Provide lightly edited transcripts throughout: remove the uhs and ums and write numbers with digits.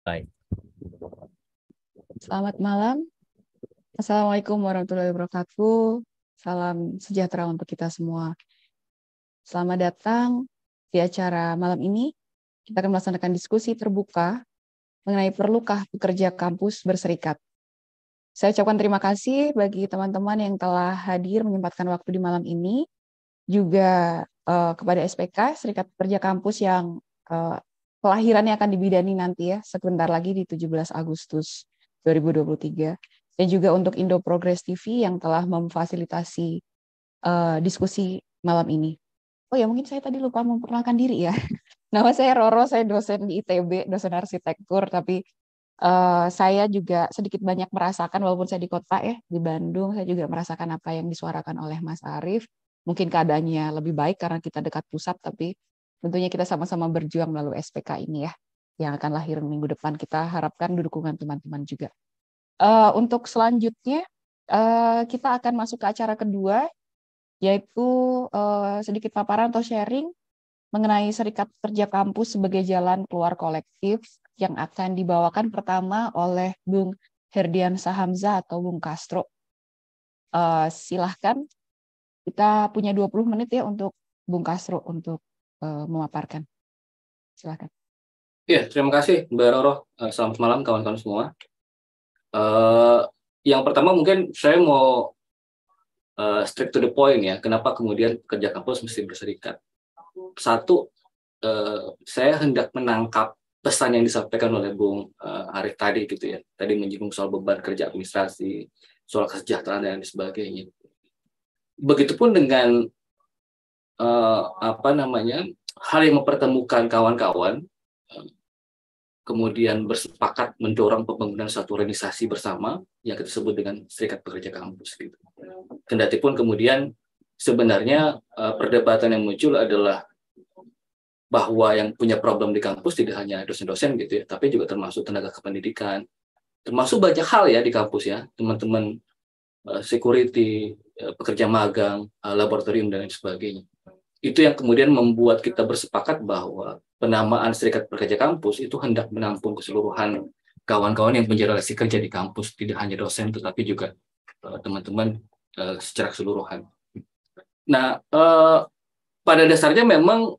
Baik. Selamat malam. Assalamualaikum warahmatullahi wabarakatuh. Salam sejahtera untuk kita semua. Selamat datang di acara malam ini. Kita akan melaksanakan diskusi terbuka mengenai perlukah pekerja kampus berserikat. Saya ucapkan terima kasih bagi teman-teman yang telah hadir menyempatkan waktu di malam ini. Juga kepada SPK, Serikat Pekerja Kampus yang kelahirannya akan dibidani nanti ya, sebentar lagi di 17 Agustus 2023. Dan juga untuk Indo Progress TV yang telah memfasilitasi diskusi malam ini. Oh ya, mungkin saya tadi lupa memperkenalkan diri ya. Nama saya Roro, saya dosen di ITB, dosen arsitektur, tapi saya juga sedikit banyak merasakan, walaupun saya di kota ya, di Bandung, saya juga merasakan apa yang disuarakan oleh Mas Arief. Mungkin keadaannya lebih baik karena kita dekat pusat, tapi tentunya kita sama-sama berjuang melalui SPK ini ya, yang akan lahir minggu depan. Kita harapkan dukungan teman-teman juga. Untuk selanjutnya, kita akan masuk ke acara kedua, yaitu sedikit paparan atau sharing mengenai Serikat Pekerja Kampus sebagai jalan keluar kolektif yang akan dibawakan pertama oleh Bung Herdian Sahamza atau Bung Castro. Silahkan, kita punya 20 menit ya untuk Bung Castro untuk memaparkan. Silahkan. Ya, terima kasih Mbak Roro. Selamat malam kawan-kawan semua. Yang pertama mungkin saya mau straight to the point ya, kenapa kemudian pekerja kampus mesti berserikat. Satu, saya hendak menangkap pesan yang disampaikan oleh Bung Arief tadi gitu ya. Tadi menyinggung soal beban kerja administrasi, soal kesejahteraan dan sebagainya. Begitupun dengan hal yang mempertemukan kawan-kawan, kemudian bersepakat mendorong pembangunan satu organisasi bersama yang kita sebut dengan Serikat Pekerja Kampus. Gitu. Kendatipun kemudian sebenarnya perdebatan yang muncul adalah bahwa yang punya problem di kampus tidak hanya dosen-dosen gitu ya, tapi juga termasuk tenaga kependidikan, termasuk banyak hal ya di kampus ya, teman-teman security, pekerja magang, laboratorium dan lain sebagainya. Itu yang kemudian membuat kita bersepakat bahwa penamaan Serikat Pekerja Kampus itu hendak menampung keseluruhan kawan-kawan yang punya relasi kerja di kampus, tidak hanya dosen tetapi juga teman-teman secara keseluruhan. Nah, pada dasarnya memang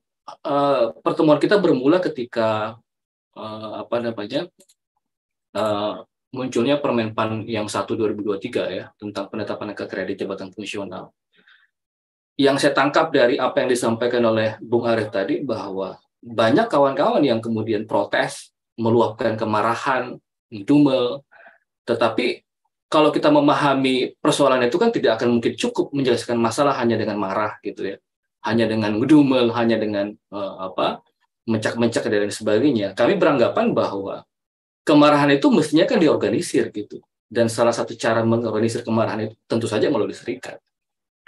pertemuan kita bermula ketika munculnya Permenpan yang 1/2023 ya tentang penetapan angka kredit jabatan fungsional. Yang saya tangkap dari apa yang disampaikan oleh Bung Arief tadi bahwa banyak kawan-kawan yang kemudian protes, meluapkan kemarahan, dumel, tetapi kalau kita memahami persoalan itu kan tidak akan mungkin cukup menjelaskan masalah hanya dengan marah gitu ya, hanya dengan ngedumel, hanya dengan mencak-mencak dan lain sebagainya. Kami beranggapan bahwa kemarahan itu mestinya kan diorganisir gitu, dan salah satu cara mengorganisir kemarahan itu tentu saja melalui serikat.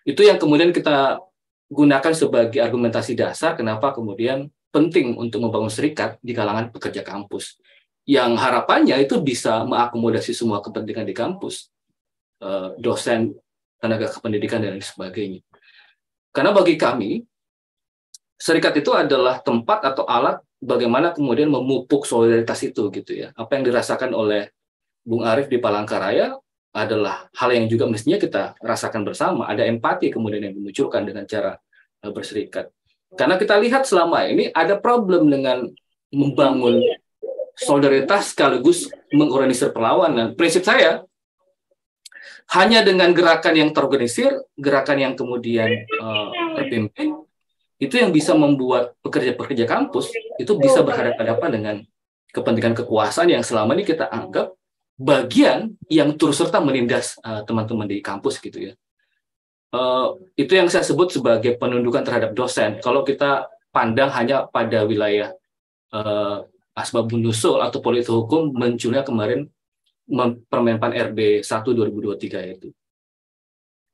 Itu yang kemudian kita gunakan sebagai argumentasi dasar kenapa kemudian penting untuk membangun serikat di kalangan pekerja kampus. Yang harapannya itu bisa mengakomodasi semua kepentingan di kampus, dosen, tenaga kependidikan, dan lain sebagainya. Karena bagi kami, serikat itu adalah tempat atau alat bagaimana kemudian memupuk solidaritas itu gitu ya. Apa yang dirasakan oleh Bung Arief di Palangkaraya adalah hal yang juga mestinya kita rasakan bersama. Ada empati kemudian yang dimunculkan dengan cara berserikat. Karena kita lihat selama ini ada problem dengan membangun solidaritas sekaligus mengorganisir perlawanan. Prinsip saya, hanya dengan gerakan yang terorganisir, gerakan yang kemudian terpimpin, itu yang bisa membuat pekerja-pekerja kampus itu bisa berhadapan-hadapan dengan kepentingan kekuasaan yang selama ini kita anggap bagian yang turut serta menindas teman-teman di kampus gitu ya. Itu yang saya sebut sebagai penundukan terhadap dosen. Kalau kita pandang hanya pada wilayah asbabun nusul atau politik hukum munculnya kemarin Permenpan RB 1/2023 itu.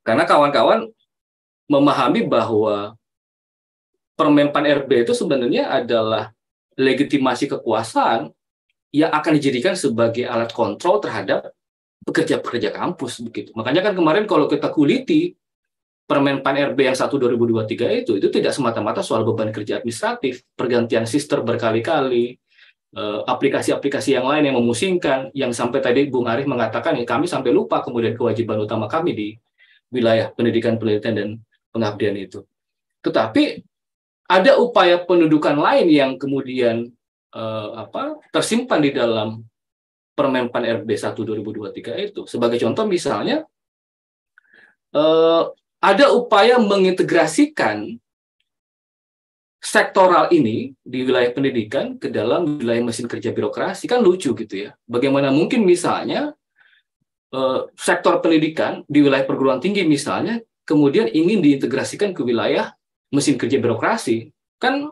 Karena kawan-kawan memahami bahwa Permenpan RB itu sebenarnya adalah legitimasi kekuasaan yang akan dijadikan sebagai alat kontrol terhadap pekerja-pekerja kampus begitu. Makanya kan kemarin kalau kita kuliti Permenpan RB yang 1/2023 itu tidak semata-mata soal beban kerja administratif, pergantian sister berkali-kali, aplikasi-aplikasi yang lain yang memusingkan, yang sampai tadi Bung Arif mengatakan ya kami sampai lupa kemudian kewajiban utama kami di wilayah pendidikan, penelitian, dan pengabdian itu. Tetapi ada upaya pendudukan lain yang kemudian tersimpan di dalam Permenpan RB 1 2023 itu. Sebagai contoh misalnya, ada upaya mengintegrasikan sektoral ini di wilayah pendidikan ke dalam wilayah mesin kerja birokrasi. Kan lucu gitu ya. Bagaimana mungkin misalnya sektor pendidikan di wilayah perguruan tinggi misalnya kemudian ingin diintegrasikan ke wilayah mesin kerja birokrasi. Kan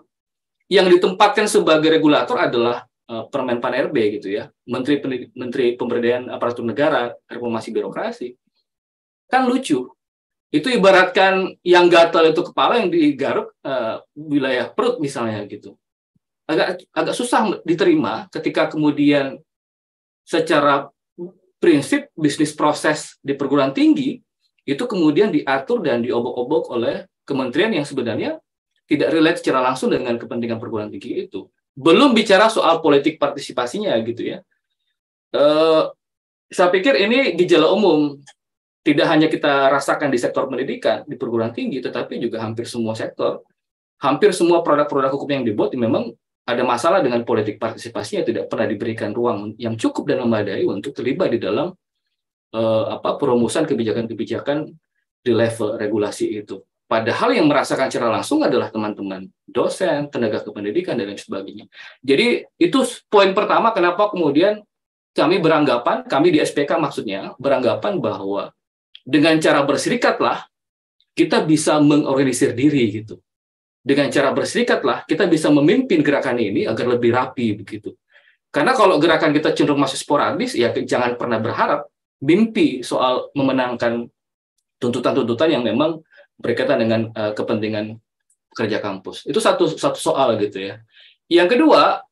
yang ditempatkan sebagai regulator adalah Permenpan RB gitu ya, Menteri Pemberdayaan Aparatur Negara, Reformasi Birokrasi. Kan lucu. Itu ibaratkan yang gatal itu kepala, yang digaruk wilayah perut misalnya gitu. Agak susah diterima ketika kemudian secara prinsip bisnis proses di perguruan tinggi itu kemudian diatur dan diobok-obok oleh kementerian yang sebenarnya tidak relate secara langsung dengan kepentingan perguruan tinggi itu. Belum bicara soal politik partisipasinya gitu ya. Saya pikir ini gejala umum. Tidak hanya kita rasakan di sektor pendidikan, di perguruan tinggi, tetapi juga hampir semua sektor. Hampir semua produk-produk hukum yang dibuat memang ada masalah dengan politik partisipasinya, tidak pernah diberikan ruang yang cukup dan memadai untuk terlibat di dalam perumusan kebijakan-kebijakan di level regulasi itu. Padahal yang merasakan secara langsung adalah teman-teman dosen, tenaga kependidikan, dan lain sebagainya. Jadi itu poin pertama kenapa kemudian kami beranggapan, kami di SPK maksudnya, beranggapan bahwa dengan cara berserikatlah kita bisa mengorganisir diri gitu. Dengan cara berserikatlah kita bisa memimpin gerakan ini agar lebih rapi begitu. Karena kalau gerakan kita cenderung masih sporadis, ya jangan pernah berharap mimpi soal memenangkan tuntutan-tuntutan yang memang berkaitan dengan kepentingan pekerja kampus. Itu satu soal gitu ya. Yang kedua,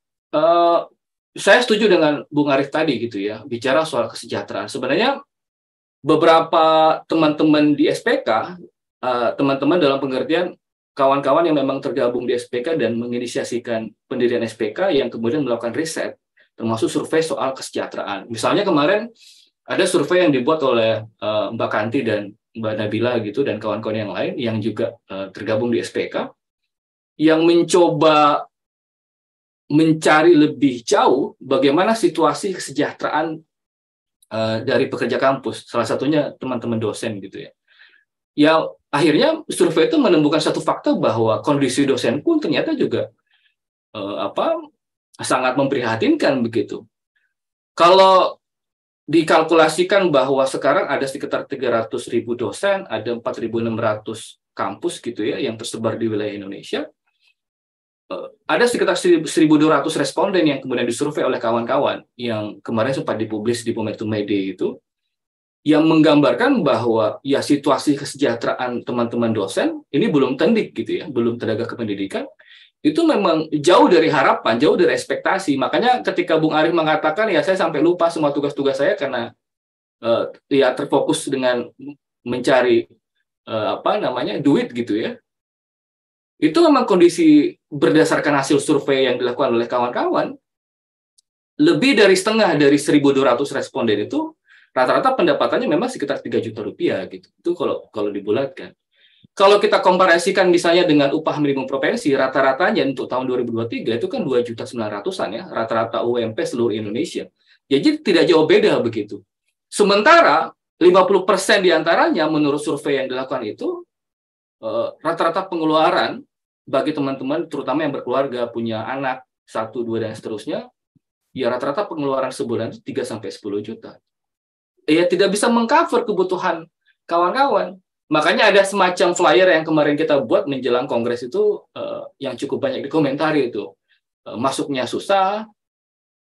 saya setuju dengan Bung Arif tadi gitu ya, bicara soal kesejahteraan. Sebenarnya beberapa teman-teman di SPK, teman-teman dalam pengertian kawan-kawan yang memang tergabung di SPK dan menginisiasikan pendirian SPK yang kemudian melakukan riset, termasuk survei soal kesejahteraan. Misalnya kemarin ada survei yang dibuat oleh Mbak Kanti dan Mbak Nabila gitu dan kawan-kawan yang lain yang juga tergabung di SPK yang mencoba mencari lebih jauh bagaimana situasi kesejahteraan dari pekerja kampus, salah satunya teman-teman dosen gitu ya. Ya akhirnya survei itu menemukan satu fakta bahwa kondisi dosen pun ternyata juga sangat memprihatinkan begitu. Kalau dikalkulasikan bahwa sekarang ada sekitar 300.000 dosen, ada 4.600 kampus gitu ya yang tersebar di wilayah Indonesia. Ada sekitar 1.200 responden yang kemudian disurvei oleh kawan-kawan yang kemarin sempat dipublis di Momentum Media itu, yang menggambarkan bahwa ya situasi kesejahteraan teman-teman dosen ini belum tendik gitu ya, belum tenaga kependidikan. Itu memang jauh dari harapan, jauh dari ekspektasi. Makanya ketika Bung Arif mengatakan, ya saya sampai lupa semua tugas-tugas saya karena ya terfokus dengan mencari duit gitu ya. Itu memang kondisi berdasarkan hasil survei yang dilakukan oleh kawan-kawan. Lebih dari setengah dari 1.200 responden itu rata-rata pendapatannya memang sekitar 3 juta rupiah gitu. Itu kalau dibulatkan. Kalau kita komparasikan misalnya dengan upah minimum provinsi, rata-ratanya untuk tahun 2023 itu kan 2.900.000-an ya, rata-rata UMP seluruh Indonesia. Jadi tidak jauh beda begitu. Sementara 50% diantaranya menurut survei yang dilakukan itu, rata-rata pengeluaran bagi teman-teman, terutama yang berkeluarga, punya anak, 1, 2, dan seterusnya, ya rata-rata pengeluaran sebulan 3-10 juta. Ya tidak bisa mengcover kebutuhan kawan-kawan. Makanya ada semacam flyer yang kemarin kita buat menjelang kongres itu yang cukup banyak dikomentari itu. Masuknya susah,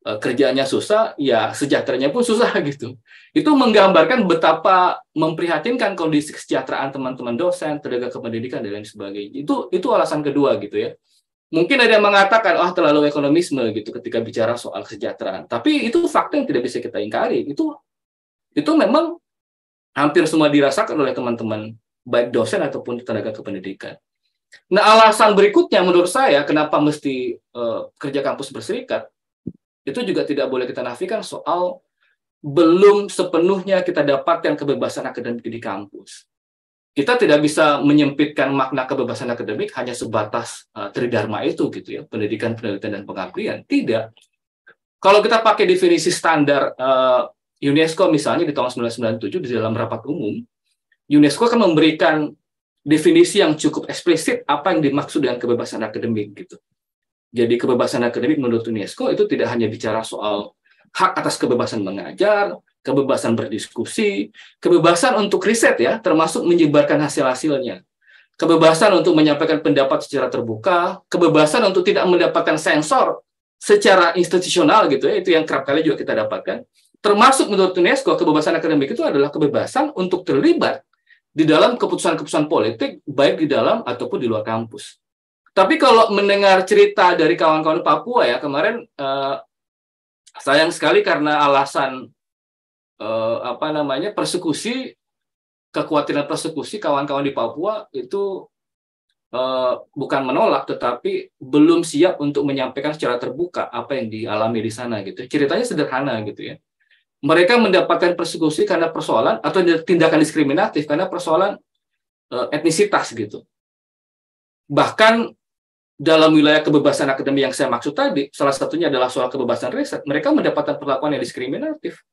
kerjanya susah, ya sejahteranya pun susah gitu. Itu menggambarkan betapa memprihatinkan kondisi kesejahteraan teman-teman dosen, tenaga kependidikan, dan lain sebagainya. Itu alasan kedua gitu ya. Mungkin ada yang mengatakan, terlalu ekonomisme gitu ketika bicara soal kesejahteraan. Tapi itu fakta yang tidak bisa kita ingkari. Itu memang hampir semua dirasakan oleh teman-teman, baik dosen ataupun tenaga kependidikan. Nah, alasan berikutnya menurut saya, kenapa mesti kerja kampus berserikat, itu juga tidak boleh kita nafikan soal belum sepenuhnya kita dapatkan kebebasan akademik di kampus. Kita tidak bisa menyempitkan makna kebebasan akademik hanya sebatas tridharma itu gitu ya, pendidikan, penelitian, dan pengabdian. Tidak. Kalau kita pakai definisi standar UNESCO misalnya di tahun 1997 di dalam rapat umum, UNESCO akan memberikan definisi yang cukup eksplisit apa yang dimaksud dengan kebebasan akademik gitu. Jadi kebebasan akademik menurut UNESCO itu tidak hanya bicara soal hak atas kebebasan mengajar, kebebasan berdiskusi, kebebasan untuk riset ya, termasuk menyebarkan hasil-hasilnya, kebebasan untuk menyampaikan pendapat secara terbuka, kebebasan untuk tidak mendapatkan sensor secara institusional gitu ya, itu yang kerap kali juga kita dapatkan. Termasuk menurut UNESCO, kebebasan akademik itu adalah kebebasan untuk terlibat di dalam keputusan-keputusan politik, baik di dalam ataupun di luar kampus. Tapi kalau mendengar cerita dari kawan-kawan Papua ya, kemarin sayang sekali karena alasan persekusi, kekhawatiran persekusi, kawan-kawan di Papua itu bukan menolak, tetapi belum siap untuk menyampaikan secara terbuka apa yang dialami di sana gitu. Ceritanya sederhana gitu ya. Mereka mendapatkan persekusi karena persoalan atau tindakan diskriminatif karena persoalan etnisitas gitu. Bahkan dalam wilayah kebebasan akademik yang saya maksud tadi, salah satunya adalah soal kebebasan riset, mereka mendapatkan perlakuan yang diskriminatif.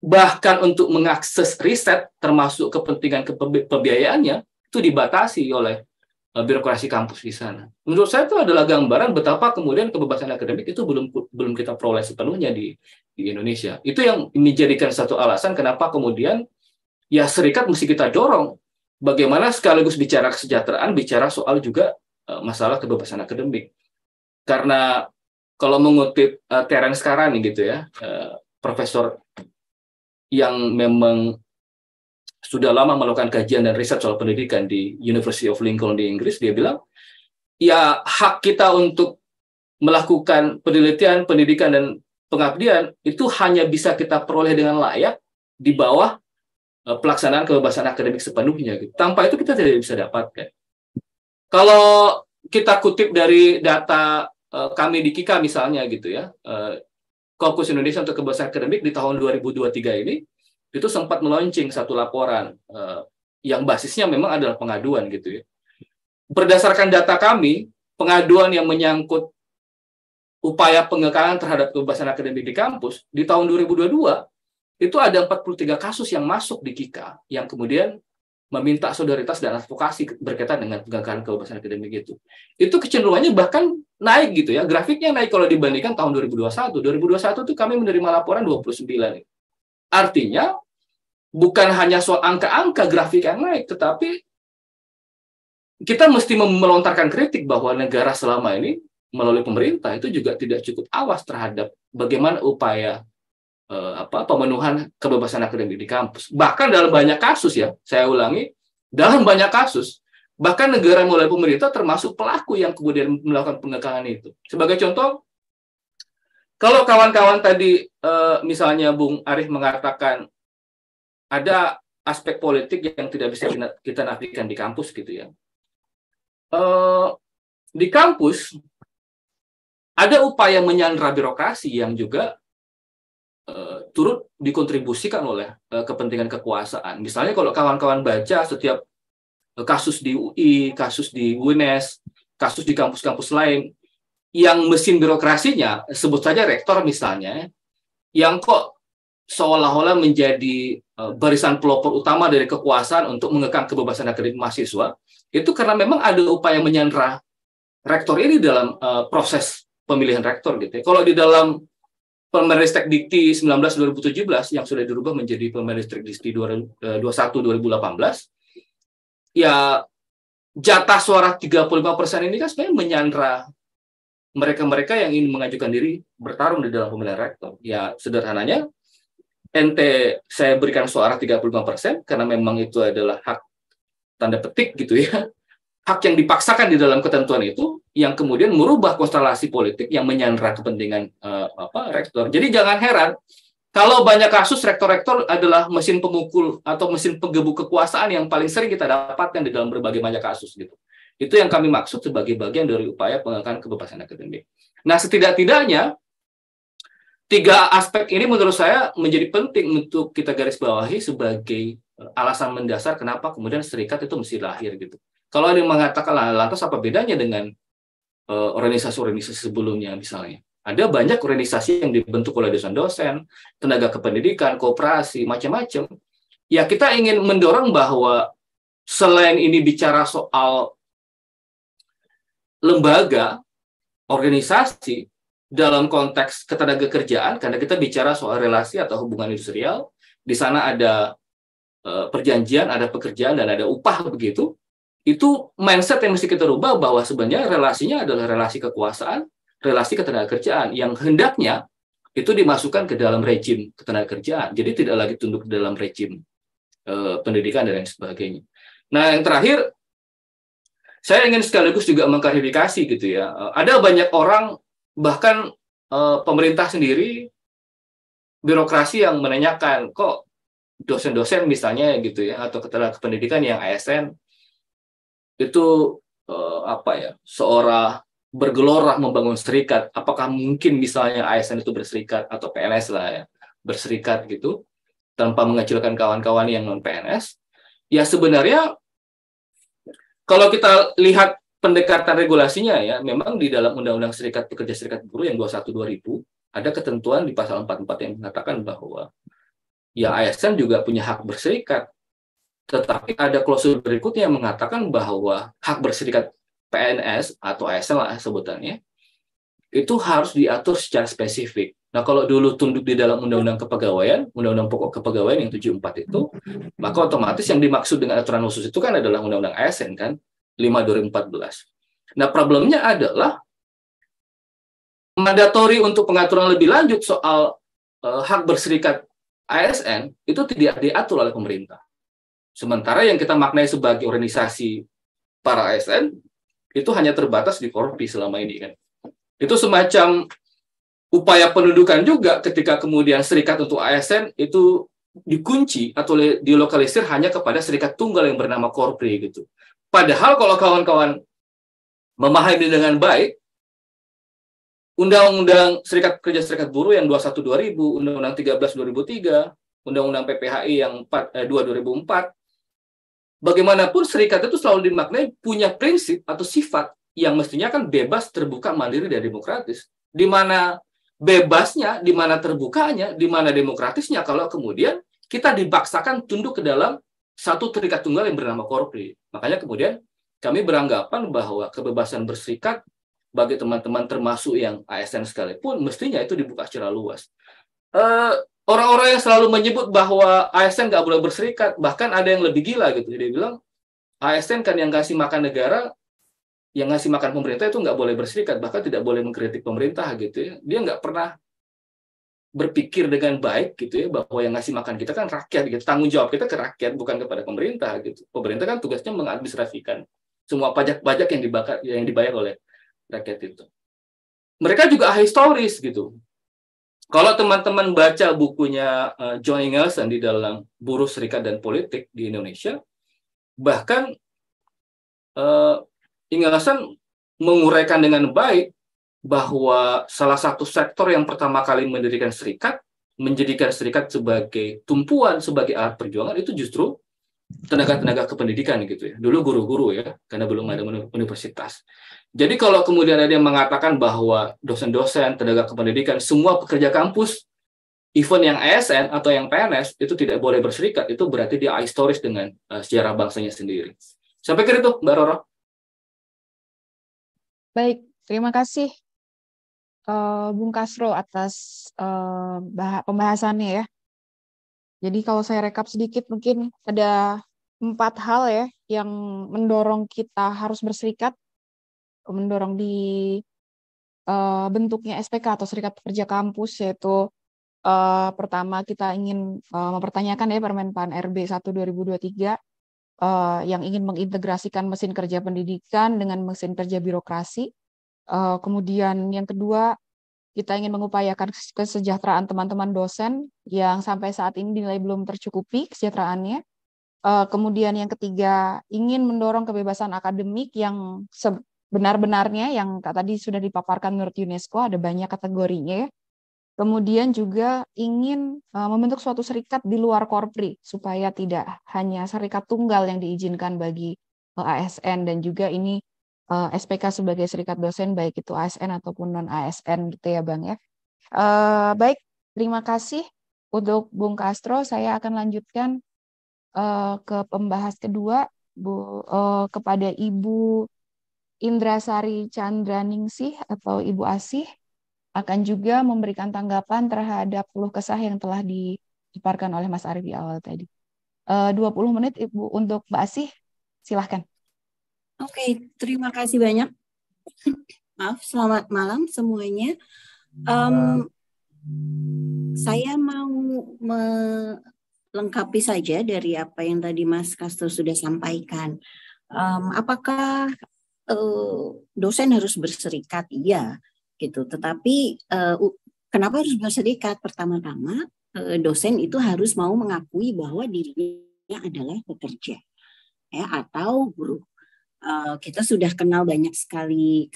Bahkan untuk mengakses riset, termasuk kepentingan pembiayaannya, itu dibatasi oleh birokrasi kampus di sana. Menurut saya itu adalah gambaran betapa kemudian kebebasan akademik itu belum kita peroleh sepenuhnya di Indonesia. Itu yang menjadikan satu alasan kenapa kemudian ya serikat mesti kita dorong. Bagaimana sekaligus bicara kesejahteraan, bicara soal juga masalah kebebasan akademik. Karena kalau mengutip Terence Karani gitu ya, profesor yang memang sudah lama melakukan kajian dan riset soal pendidikan di University of Lincoln di Inggris, dia bilang, ya hak kita untuk melakukan penelitian, pendidikan, dan pengabdian itu hanya bisa kita peroleh dengan layak di bawah pelaksanaan kebebasan akademik sepenuhnya. Gitu. Tanpa itu kita tidak bisa dapatkan. Kalau kita kutip dari data kami di KIKA misalnya gitu ya, Kaukus Indonesia untuk Kebebasan Akademik di tahun 2023 ini, itu sempat meluncing satu laporan yang basisnya memang adalah pengaduan gitu ya. Berdasarkan data kami, pengaduan yang menyangkut upaya pengekalan terhadap kebebasan akademik di kampus, di tahun 2022, itu ada 43 kasus yang masuk di KIKA, yang kemudian meminta solidaritas dan advokasi berkaitan dengan pengekalan kebebasan akademik itu. Itu kecenderungannya bahkan naik gitu ya, grafiknya naik kalau dibandingkan tahun 2021. 2021 itu kami menerima laporan 29. Artinya, bukan hanya soal angka-angka grafik yang naik, tetapi kita mesti melontarkan kritik bahwa negara selama ini, melalui pemerintah, itu juga tidak cukup awas terhadap bagaimana upaya pemenuhan kebebasan akademik di kampus. Bahkan dalam banyak kasus ya, saya ulangi, dalam banyak kasus, bahkan negara melalui pemerintah termasuk pelaku yang kemudian melakukan pengekalan itu. Sebagai contoh, kalau kawan-kawan tadi misalnya Bung Arif mengatakan ada aspek politik yang tidak bisa kita nafikan di kampus gitu ya. Di kampus ada upaya menyandra birokrasi yang juga turut dikontribusikan oleh kepentingan kekuasaan. Misalnya kalau kawan-kawan baca setiap kasus di UI, kasus di UNES, kasus di kampus-kampus lain, yang mesin birokrasinya, sebut saja rektor misalnya, yang kok seolah-olah menjadi barisan pelopor utama dari kekuasaan untuk mengekang kebebasan akademik mahasiswa, itu karena memang ada upaya menyandra rektor ini dalam proses pemilihan rektor gitu ya. Kalau di dalam Permendikbud Dikti 19/2017 yang sudah dirubah menjadi Permendikbud Dikti 21/2018, ya jatah suara 35% ini kan sebenarnya menyandra mereka-mereka yang ingin mengajukan diri bertarung di dalam pemilihan rektor. Ya sederhananya, saya berikan suara 35% karena memang itu adalah hak tanda petik gitu ya. Hak yang dipaksakan di dalam ketentuan itu yang kemudian merubah konstelasi politik yang menyandra kepentingan rektor. Jadi jangan heran kalau banyak kasus rektor-rektor adalah mesin pemukul atau mesin penggebuk kekuasaan yang paling sering kita dapatkan di dalam berbagai banyak kasus gitu. Itu yang kami maksud sebagai bagian dari upaya pengekalan kebebasan akademik. Nah, setidak-tidaknya Tiga aspek ini menurut saya menjadi penting untuk kita garis bawahi sebagai alasan mendasar kenapa kemudian serikat itu mesti lahir gitu. Kalau ada yang mengatakan lantas apa bedanya dengan organisasi-organisasi sebelumnya misalnya. Ada banyak organisasi yang dibentuk oleh dosen-dosen, tenaga kependidikan, koperasi, macam-macam. Ya kita ingin mendorong bahwa selain ini bicara soal lembaga, organisasi, dalam konteks ketenagakerjaan, karena kita bicara soal relasi atau hubungan industrial, di sana ada perjanjian, ada pekerjaan, dan ada upah begitu, itu mindset yang mesti kita rubah bahwa sebenarnya relasinya adalah relasi kekuasaan, relasi ketenagakerjaan, yang hendaknya itu dimasukkan ke dalam rejim ketenagakerjaan. Jadi tidak lagi tunduk dalam rejim pendidikan dan lain sebagainya. Nah, yang terakhir, saya ingin sekaligus juga mengklarifikasi gitu ya. Ada banyak orang, bahkan pemerintah sendiri, birokrasi yang menanyakan, kok dosen-dosen misalnya gitu ya, atau ketenaga pendidikan yang ASN itu seorang bergelora membangun serikat. Apakah mungkin misalnya ASN itu berserikat atau PNS lah ya, berserikat gitu tanpa mengecilkan kawan-kawan yang non PNS? Ya sebenarnya kalau kita lihat pendekatan regulasinya ya, memang di dalam Undang-Undang Serikat Pekerja Serikat Buruh yang 21/2000 ada ketentuan di pasal 44 yang mengatakan bahwa ya ASN juga punya hak berserikat. Tetapi ada klausul berikutnya yang mengatakan bahwa hak berserikat PNS atau ASN lah sebutannya, itu harus diatur secara spesifik. Nah, kalau dulu tunduk di dalam Undang-Undang Kepegawaian, Undang-Undang Pokok Kepegawaian yang 74 itu, maka otomatis yang dimaksud dengan aturan khusus itu kan adalah Undang-Undang ASN kan, 5/2014. Nah, problemnya adalah mandatori untuk pengaturan lebih lanjut soal hak berserikat ASN itu tidak diatur oleh pemerintah. Sementara yang kita maknai sebagai organisasi para ASN itu hanya terbatas di Korpi selama ini kan. Itu semacam upaya pendudukan juga ketika kemudian serikat untuk ASN itu dikunci atau dilokalisir hanya kepada serikat tunggal yang bernama Korpri gitu. Padahal kalau kawan-kawan memahami dengan baik, Undang-Undang Serikat Pekerja Serikat Buruh yang 21/2000, Undang-Undang 13/2003, Undang-Undang PPHI yang 2/2004, bagaimanapun serikat itu selalu dimaknai punya prinsip atau sifat yang mestinya kan bebas, terbuka, mandiri, dan demokratis. Di mana bebasnya, di mana terbukanya, di mana demokratisnya kalau kemudian kita dipaksakan tunduk ke dalam satu terikat tunggal yang bernama Korpri. Makanya kemudian kami beranggapan bahwa kebebasan berserikat bagi teman-teman termasuk yang ASN sekalipun mestinya itu dibuka secara luas. Orang-orang yang selalu menyebut bahwa ASN nggak boleh berserikat, bahkan ada yang lebih gila gitu. Dia bilang ASN kan yang ngasih makan negara, yang ngasih makan pemerintah itu nggak boleh berserikat, bahkan tidak boleh mengkritik pemerintah gitu ya. Dia nggak pernah berpikir dengan baik gitu ya, bahwa yang ngasih makan kita kan rakyat gitu. Tanggung jawab kita ke rakyat, bukan kepada pemerintah gitu. Pemerintah kan tugasnya mengadministrasikan semua pajak-pajak yang dibayar oleh rakyat itu. Mereka juga ahistoris gitu. Kalau teman-teman baca bukunya John Ingelson di dalam Buruh, Serikat, dan Politik di Indonesia, bahkan Ingelson menguraikan dengan baik bahwa salah satu sektor yang pertama kali mendirikan serikat, menjadikan serikat sebagai tumpuan, sebagai alat perjuangan, itu justru tenaga-tenaga kependidikan gitu ya. Dulu guru-guru ya, karena belum ada universitas. Jadi kalau kemudian ada yang mengatakan bahwa dosen-dosen, tenaga kependidikan, semua pekerja kampus, even yang ASN atau yang PNS, itu tidak boleh berserikat, itu berarti dia ahistoris dengan sejarah bangsanya sendiri. Sampai kira itu, Mbak Roro. Baik, terima kasih Bung Kasro atas pembahasannya ya. Jadi kalau saya rekap sedikit, mungkin ada 4 hal ya yang mendorong kita harus berserikat, mendorong di bentuknya SPK atau Serikat Pekerja Kampus, yaitu pertama kita ingin mempertanyakan ya Permenpan RB 1/2023 yang ingin mengintegrasikan mesin kerja pendidikan dengan mesin kerja birokrasi. Kemudian yang kedua, kita ingin mengupayakan kesejahteraan teman-teman dosen yang sampai saat ini dinilai belum tercukupi kesejahteraannya. Kemudian yang ketiga, ingin mendorong kebebasan akademik yang sebenar-benarnya, yang tadi sudah dipaparkan menurut UNESCO, ada banyak kategorinya ya. Kemudian juga ingin membentuk suatu serikat di luar Korpri supaya tidak hanya serikat tunggal yang diizinkan bagi ASN, dan juga ini SPK sebagai serikat dosen baik itu ASN ataupun non ASN gitu ya Bang ya. Baik, terima kasih untuk Bung Castro. Saya akan lanjutkan ke pembahas kedua kepada Ibu Indrasari Chandraningsih atau Ibu Asih, akan juga memberikan tanggapan terhadap keluh kesah yang telah dipaparkan oleh Mas Arief di awal tadi. 20 menit Ibu untuk Mbak Asih, silahkan. Oke, terima kasih banyak. Maaf, selamat malam semuanya. Saya mau melengkapi saja dari apa yang tadi Mas Castro sudah sampaikan. Apakah dosen harus berserikat? Iya, gitu. Tetapi kenapa harus berserikat? Pertama-tama dosen itu harus mau mengakui bahwa dirinya adalah pekerja, ya, atau buruh. Kita sudah kenal banyak sekali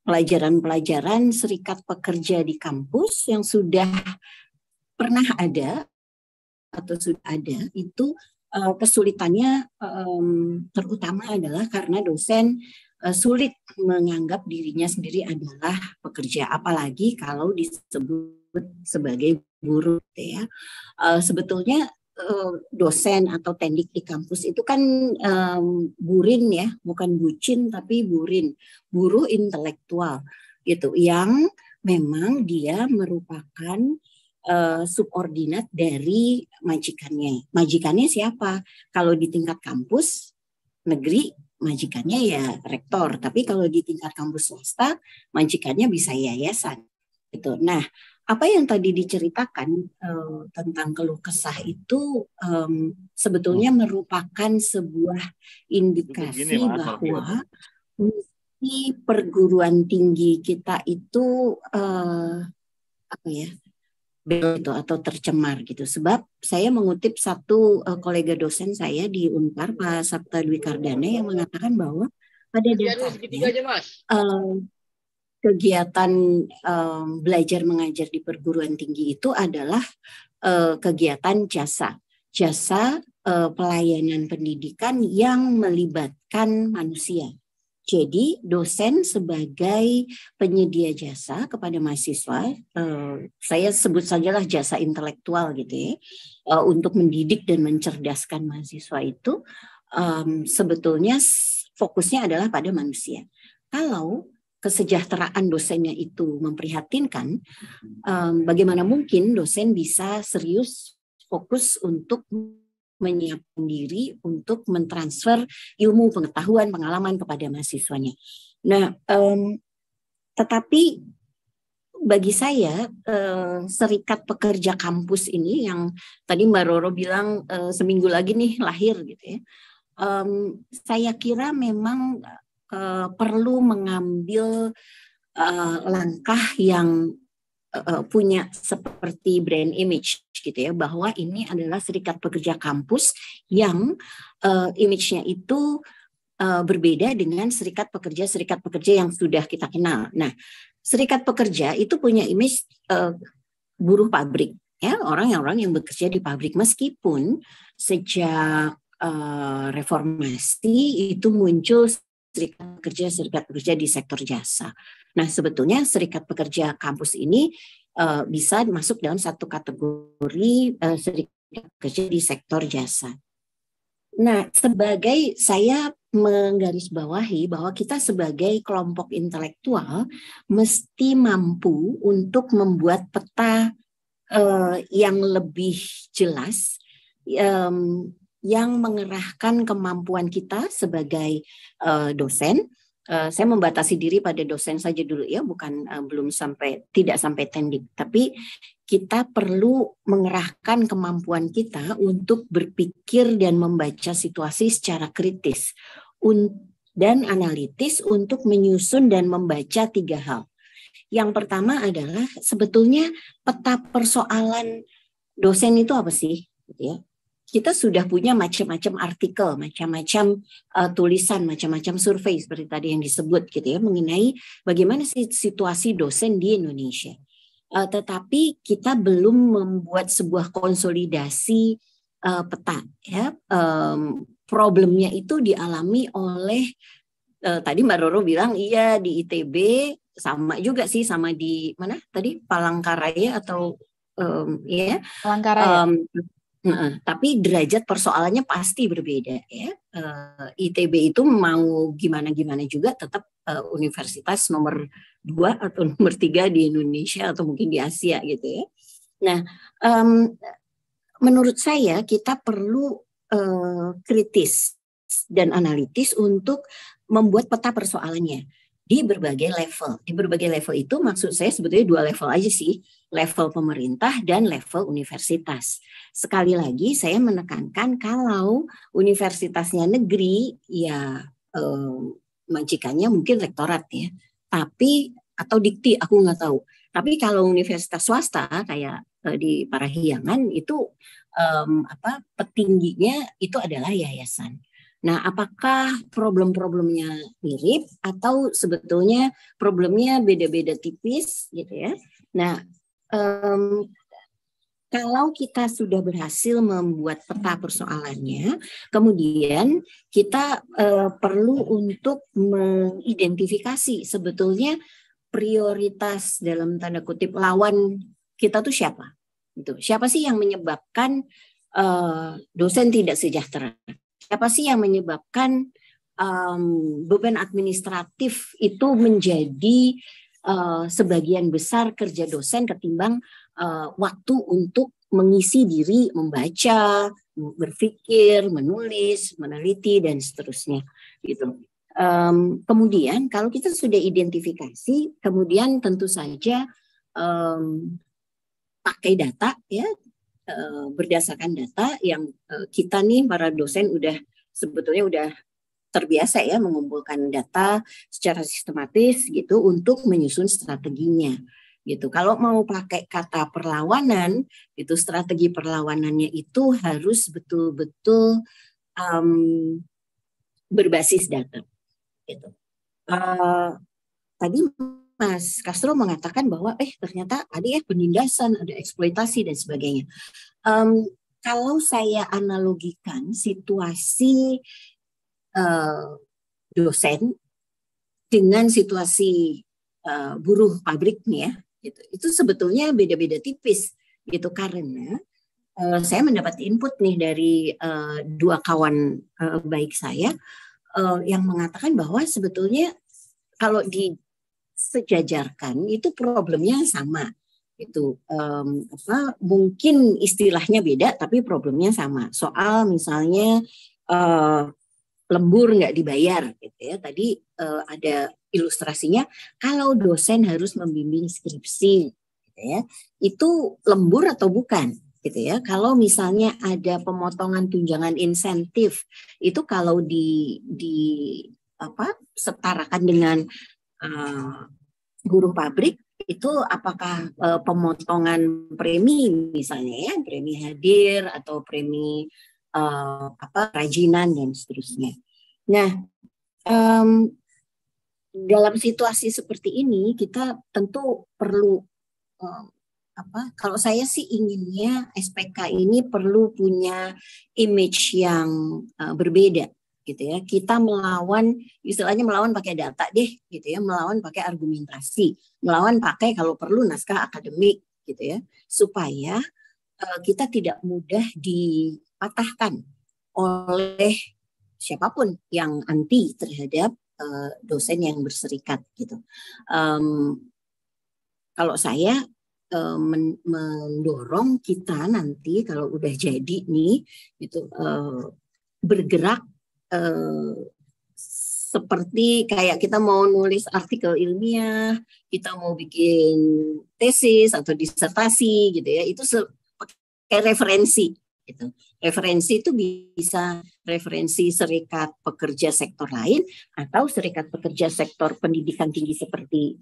pelajaran-pelajaran serikat pekerja di kampus yang sudah pernah ada atau sudah ada. Itu kesulitannya terutama adalah karena dosen sulit menganggap dirinya sendiri adalah pekerja, apalagi kalau disebut sebagai buruh, ya. Sebetulnya dosen atau tendik di kampus itu kan burin, ya, bukan bucin tapi burin, buruh intelektual gitu, yang memang dia merupakan subordinat dari majikannya. Majikannya siapa? Kalau di tingkat kampus negeri, majikannya ya rektor. Tapi kalau di tingkat kampus swasta, majikannya bisa yayasan. Gitu. Nah, apa yang tadi diceritakan tentang keluh kesah itu sebetulnya merupakan sebuah indikasi bahwa perguruan tinggi kita itu itu atau tercemar gitu. Sebab saya mengutip satu kolega dosen saya di Unpar, Pak Sabta Dwi Kardana, yang mengatakan bahwa pada dasarnya kegiatan belajar mengajar di perguruan tinggi itu adalah kegiatan jasa pelayanan pendidikan yang melibatkan manusia. Jadi dosen sebagai penyedia jasa kepada mahasiswa, saya sebut sajalah jasa intelektual gitu ya, untuk mendidik dan mencerdaskan mahasiswa itu sebetulnya fokusnya adalah pada manusia. Kalau kesejahteraan dosennya itu memprihatinkan, bagaimana mungkin dosen bisa serius fokus untuk menyiapkan diri untuk mentransfer ilmu, pengetahuan, pengalaman kepada mahasiswanya. Nah, tetapi bagi saya serikat pekerja kampus ini yang tadi Mbak Roro bilang seminggu lagi nih lahir gitu ya, saya kira memang perlu mengambil langkah yang punya seperti brand image gitu ya, bahwa ini adalah serikat pekerja kampus yang image-nya itu berbeda dengan serikat pekerja yang sudah kita kenal. Nah, serikat pekerja itu punya image buruh pabrik, ya, orang-orang yang bekerja di pabrik, meskipun sejak reformasi itu muncul serikat pekerja di sektor jasa. Nah, sebetulnya serikat pekerja kampus ini bisa masuk dalam satu kategori serikat pekerja di sektor jasa. Nah, saya menggarisbawahi bahwa kita sebagai kelompok intelektual mesti mampu untuk membuat peta yang lebih jelas, yang mengerahkan kemampuan kita sebagai dosen. Saya membatasi diri pada dosen saja dulu ya, bukan tidak sampai tendik, tapi kita perlu mengerahkan kemampuan kita untuk berpikir dan membaca situasi secara kritis dan analitis untuk menyusun dan membaca 3 hal. Yang pertama adalah sebetulnya peta persoalan dosen itu apa sih, gitu ya. Kita sudah punya macam-macam artikel, macam-macam tulisan, macam-macam survei seperti tadi yang disebut gitu ya, mengenai bagaimana sih situasi dosen di Indonesia. tetapi kita belum membuat sebuah konsolidasi peta. Ya, problemnya itu dialami oleh tadi Mbak Roro bilang iya di ITB sama juga sih, sama di mana tadi Palangkaraya atau ya. Palangkaraya. Tapi derajat persoalannya pasti berbeda ya. ITB itu mau gimana juga tetap universitas nomor 2 atau nomor 3 di Indonesia atau mungkin di Asia gitu ya. Nah, menurut saya kita perlu kritis dan analitis untuk membuat peta persoalannya di berbagai level. Di berbagai level itu maksud saya sebetulnya 2 level aja sih, level pemerintah dan level universitas. Sekali lagi saya menekankan kalau universitasnya negeri ya majikannya mungkin rektorat ya, tapi atau dikti aku nggak tahu. Tapi kalau universitas swasta kayak di Parahyangan itu petingginya itu adalah yayasan. Nah, apakah problem-problemnya mirip atau sebetulnya problemnya beda-beda tipis gitu ya? Nah, kalau kita sudah berhasil membuat peta persoalannya, kemudian kita perlu untuk mengidentifikasi sebetulnya prioritas dalam tanda kutip lawan kita tuh siapa? Gitu. Siapa sih yang menyebabkan dosen tidak sejahtera? Siapa sih yang menyebabkan beban administratif itu menjadi sebagian besar kerja dosen ketimbang waktu untuk mengisi diri, membaca, berpikir, menulis, meneliti dan seterusnya gitu. Kemudian kalau kita sudah identifikasi, kemudian tentu saja pakai data ya, berdasarkan data yang kita nih para dosen sebetulnya udah terbiasa ya mengumpulkan data secara sistematis gitu untuk menyusun strateginya gitu. Kalau mau pakai kata perlawanan itu strategi perlawanannya itu harus betul-betul berbasis data gitu. Tadi Mas Castro mengatakan bahwa ternyata ada ya penindasan, ada eksploitasi dan sebagainya. Kalau saya analogikan situasi dosen dengan situasi buruh pabrik nih ya, gitu. Itu sebetulnya beda-beda tipis gitu karena saya mendapat input nih dari 2 kawan baik saya yang mengatakan bahwa sebetulnya kalau disejajarkan itu problemnya sama. Itu mungkin istilahnya beda tapi problemnya sama. Soal misalnya lembur nggak dibayar gitu ya. Tadi ada ilustrasinya kalau dosen harus membimbing skripsi gitu ya. Itu lembur atau bukan gitu ya. Kalau misalnya ada pemotongan tunjangan insentif itu kalau setarakan dengan buruh pabrik itu apakah pemotongan premi misalnya ya, premi hadir atau premi kerajinan dan seterusnya. Nah, dalam situasi seperti ini kita tentu perlu kalau saya sih inginnya SPK ini perlu punya image yang berbeda gitu ya. Kita melawan, istilahnya melawan pakai data deh gitu ya, melawan pakai argumentasi, melawan pakai kalau perlu naskah akademik gitu ya, supaya kita tidak mudah dipatahkan oleh siapapun yang anti terhadap dosen yang berserikat gitu. Kalau saya mendorong kita nanti kalau udah jadi nih gitu bergerak seperti kayak kita mau nulis artikel ilmiah, kita mau bikin tesis atau disertasi gitu ya, itu kayak referensi gitu. Referensi itu bisa referensi serikat pekerja sektor lain atau serikat pekerja sektor pendidikan tinggi seperti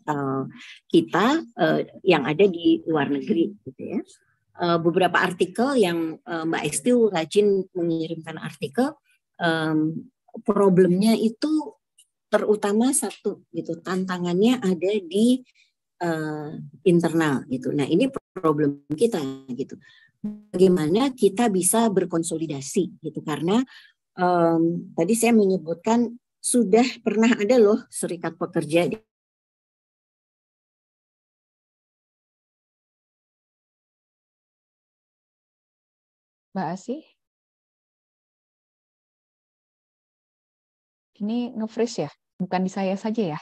kita yang ada di luar negeri gitu ya. Beberapa artikel yang Mbak Estil rajin mengirimkan artikel, problemnya itu terutama satu gitu, tantangannya ada di internal gitu. Nah, ini problem kita gitu. Bagaimana kita bisa berkonsolidasi gitu, karena tadi saya menyebutkan sudah pernah ada loh serikat pekerja Mbak Asih, ini nge-freeze ya? Bukan di saya saja ya?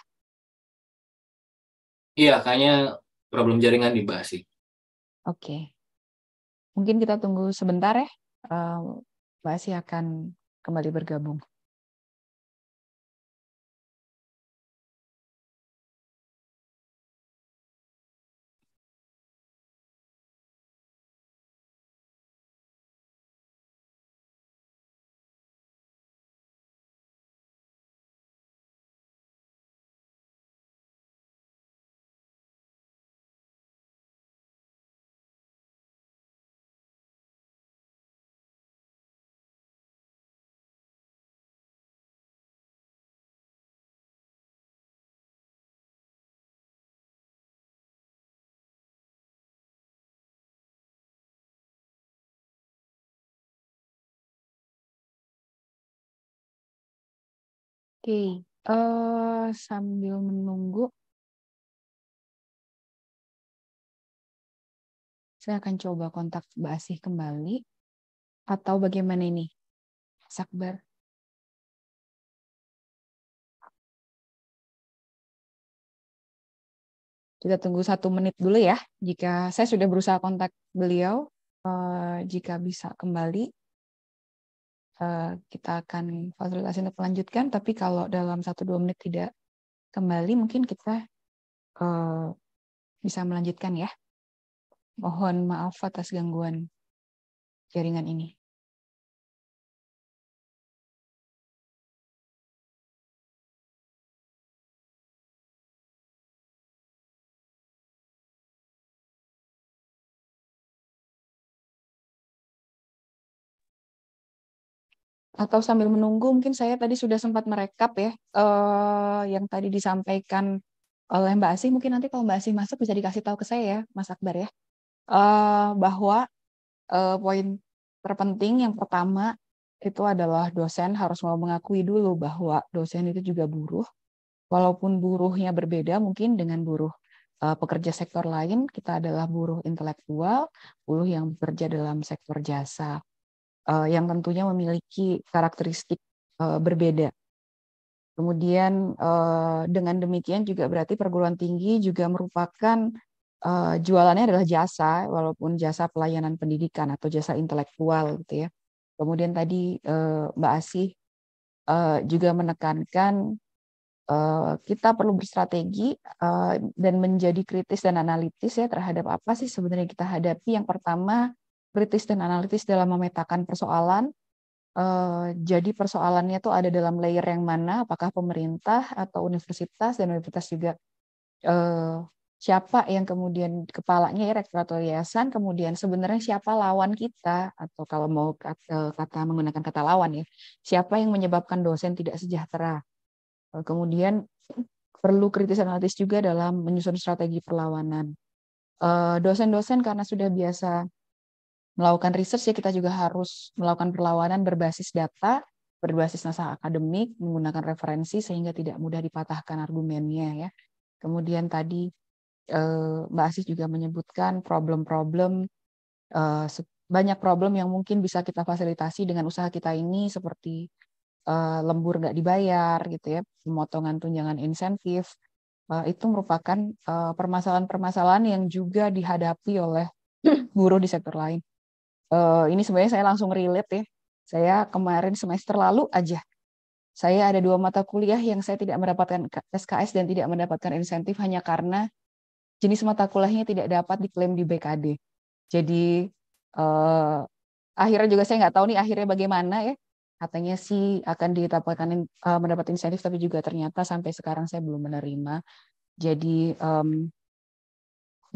Iya, kayaknya problem jaringan dibahas sih. Oke. Mungkin kita tunggu sebentar ya. Mbak Asih akan kembali bergabung. Oke, sambil menunggu, saya akan coba kontak Mbak Asih kembali. Atau bagaimana ini, Sakbar? Kita tunggu 1 menit dulu ya. Jika saya sudah berusaha kontak beliau, jika bisa kembali, kita akan fasilitasi untuk melanjutkan. Tapi kalau dalam 1-2 menit tidak kembali, mungkin kita bisa melanjutkan ya. Mohon maaf atas gangguan jaringan ini. Atau sambil menunggu, mungkin saya tadi sudah sempat merekap ya, yang tadi disampaikan oleh Mbak Asih. Mungkin nanti kalau Mbak Asih masuk bisa dikasih tahu ke saya ya, Mas Akbar ya, bahwa poin terpenting yang pertama itu adalah dosen harus mau mengakui dulu bahwa dosen itu juga buruh, walaupun buruhnya berbeda mungkin dengan buruh pekerja sektor lain. Kita adalah buruh intelektual, buruh yang bekerja dalam sektor jasa, yang tentunya memiliki karakteristik berbeda. Kemudian dengan demikian juga berarti perguruan tinggi juga merupakan jualannya adalah jasa, walaupun jasa pelayanan pendidikan atau jasa intelektual gitu ya. Kemudian tadi Mbak Asih juga menekankan kita perlu berstrategi dan menjadi kritis dan analitis ya terhadap apa sih sebenarnya kita hadapi. Yang pertama, kritis dan analitis dalam memetakan persoalan. Jadi persoalannya tuh ada dalam layer yang mana, apakah pemerintah atau universitas, dan universitas juga siapa yang kemudian kepalanya ya, rektor atau yayasan, kemudian sebenarnya siapa lawan kita, atau kalau mau menggunakan kata lawan ya, siapa yang menyebabkan dosen tidak sejahtera. Kemudian perlu kritis analitis juga dalam menyusun strategi perlawanan. Dosen-dosen karena sudah biasa melakukan research ya, kita juga harus melakukan perlawanan berbasis data, berbasis naskah akademik, menggunakan referensi sehingga tidak mudah dipatahkan argumennya ya. Kemudian tadi Mbak Asis juga menyebutkan problem-problem, banyak problem yang mungkin bisa kita fasilitasi dengan usaha kita ini, seperti lembur nggak dibayar gitu ya, pemotongan tunjangan insentif. Itu merupakan permasalahan-permasalahan yang juga dihadapi oleh buruh di sektor lain. Ini sebenarnya saya langsung relate ya. Saya kemarin semester lalu aja, saya ada 2 mata kuliah yang saya tidak mendapatkan SKS dan tidak mendapatkan insentif hanya karena jenis mata kuliahnya tidak dapat diklaim di BKD. Jadi akhirnya juga saya nggak tahu nih akhirnya bagaimana ya. Katanya sih akan didapatkan mendapat insentif, tapi juga ternyata sampai sekarang saya belum menerima. Jadi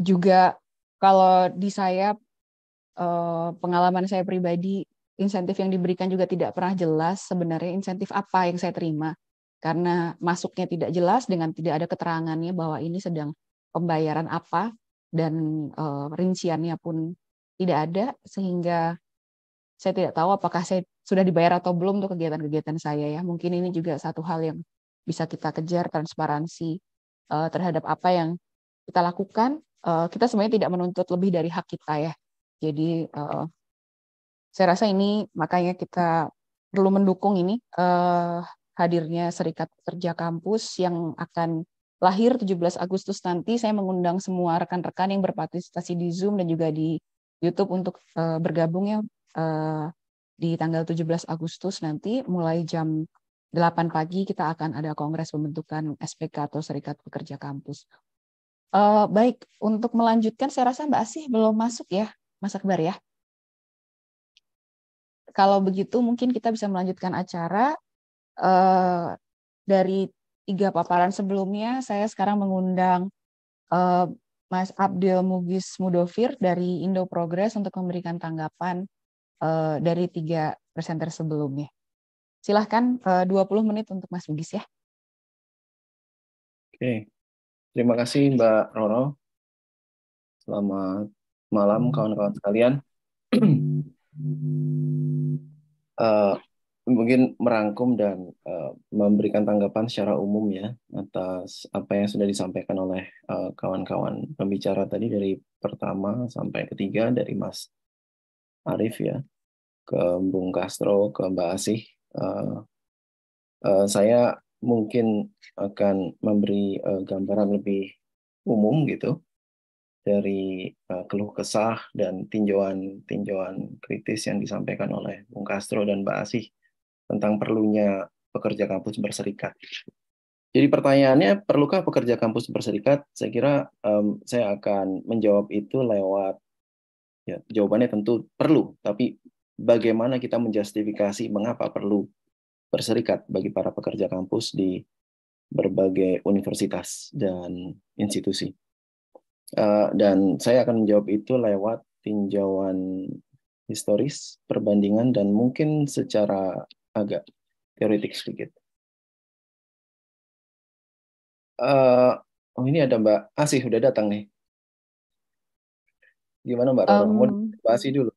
juga kalau di saya, pengalaman saya pribadi, insentif yang diberikan juga tidak pernah jelas sebenarnya insentif apa yang saya terima. Karena masuknya tidak jelas dengan tidak ada keterangannya bahwa ini sedang pembayaran apa dan rinciannya pun tidak ada, sehingga saya tidak tahu apakah saya sudah dibayar atau belum untuk kegiatan-kegiatan saya ya. Mungkin ini juga satu hal yang bisa kita kejar, transparansi terhadap apa yang kita lakukan. Kita sebenarnya tidak menuntut lebih dari hak kita ya. Jadi saya rasa ini makanya kita perlu mendukung ini hadirnya Serikat Pekerja Kampus yang akan lahir 17 Agustus nanti. Saya mengundang semua rekan-rekan yang berpartisipasi di Zoom dan juga di YouTube untuk bergabung ya di tanggal 17 Agustus nanti mulai jam 8 pagi kita akan ada kongres pembentukan SPK atau Serikat Pekerja Kampus. Baik, untuk melanjutkan saya rasa Mbak Asih belum masuk ya, Mas Akbar ya. Kalau begitu mungkin kita bisa melanjutkan acara. Dari 3 paparan sebelumnya, saya sekarang mengundang Mas Abdil Mugis Mudofir dari Indo Progress untuk memberikan tanggapan dari 3 presenter sebelumnya. Silahkan 20 menit untuk Mas Mugis ya. Oke, terima kasih Mbak Roro. Selamat malam kawan-kawan sekalian. Mungkin merangkum dan memberikan tanggapan secara umum ya atas apa yang sudah disampaikan oleh kawan-kawan pembicara tadi dari pertama sampai ketiga, dari Mas Arief ya ke Bung Castro ke Mbak Asih. Saya mungkin akan memberi gambaran lebih umum gitu dari keluh kesah dan tinjauan kritis yang disampaikan oleh Bung Castro dan Mbak Asih tentang perlunya pekerja kampus berserikat. Jadi pertanyaannya, perlukah pekerja kampus berserikat? Saya kira saya akan menjawab itu lewat, ya, jawabannya tentu perlu, tapi bagaimana kita menjustifikasi mengapa perlu berserikat bagi para pekerja kampus di berbagai universitas dan institusi. Dan saya akan menjawab itu lewat tinjauan historis, perbandingan, dan mungkin secara agak teoretik sedikit. Oh, ini ada Mbak Asih, udah datang nih. Gimana Mbak Roro? Mau Mbak Asih dulu?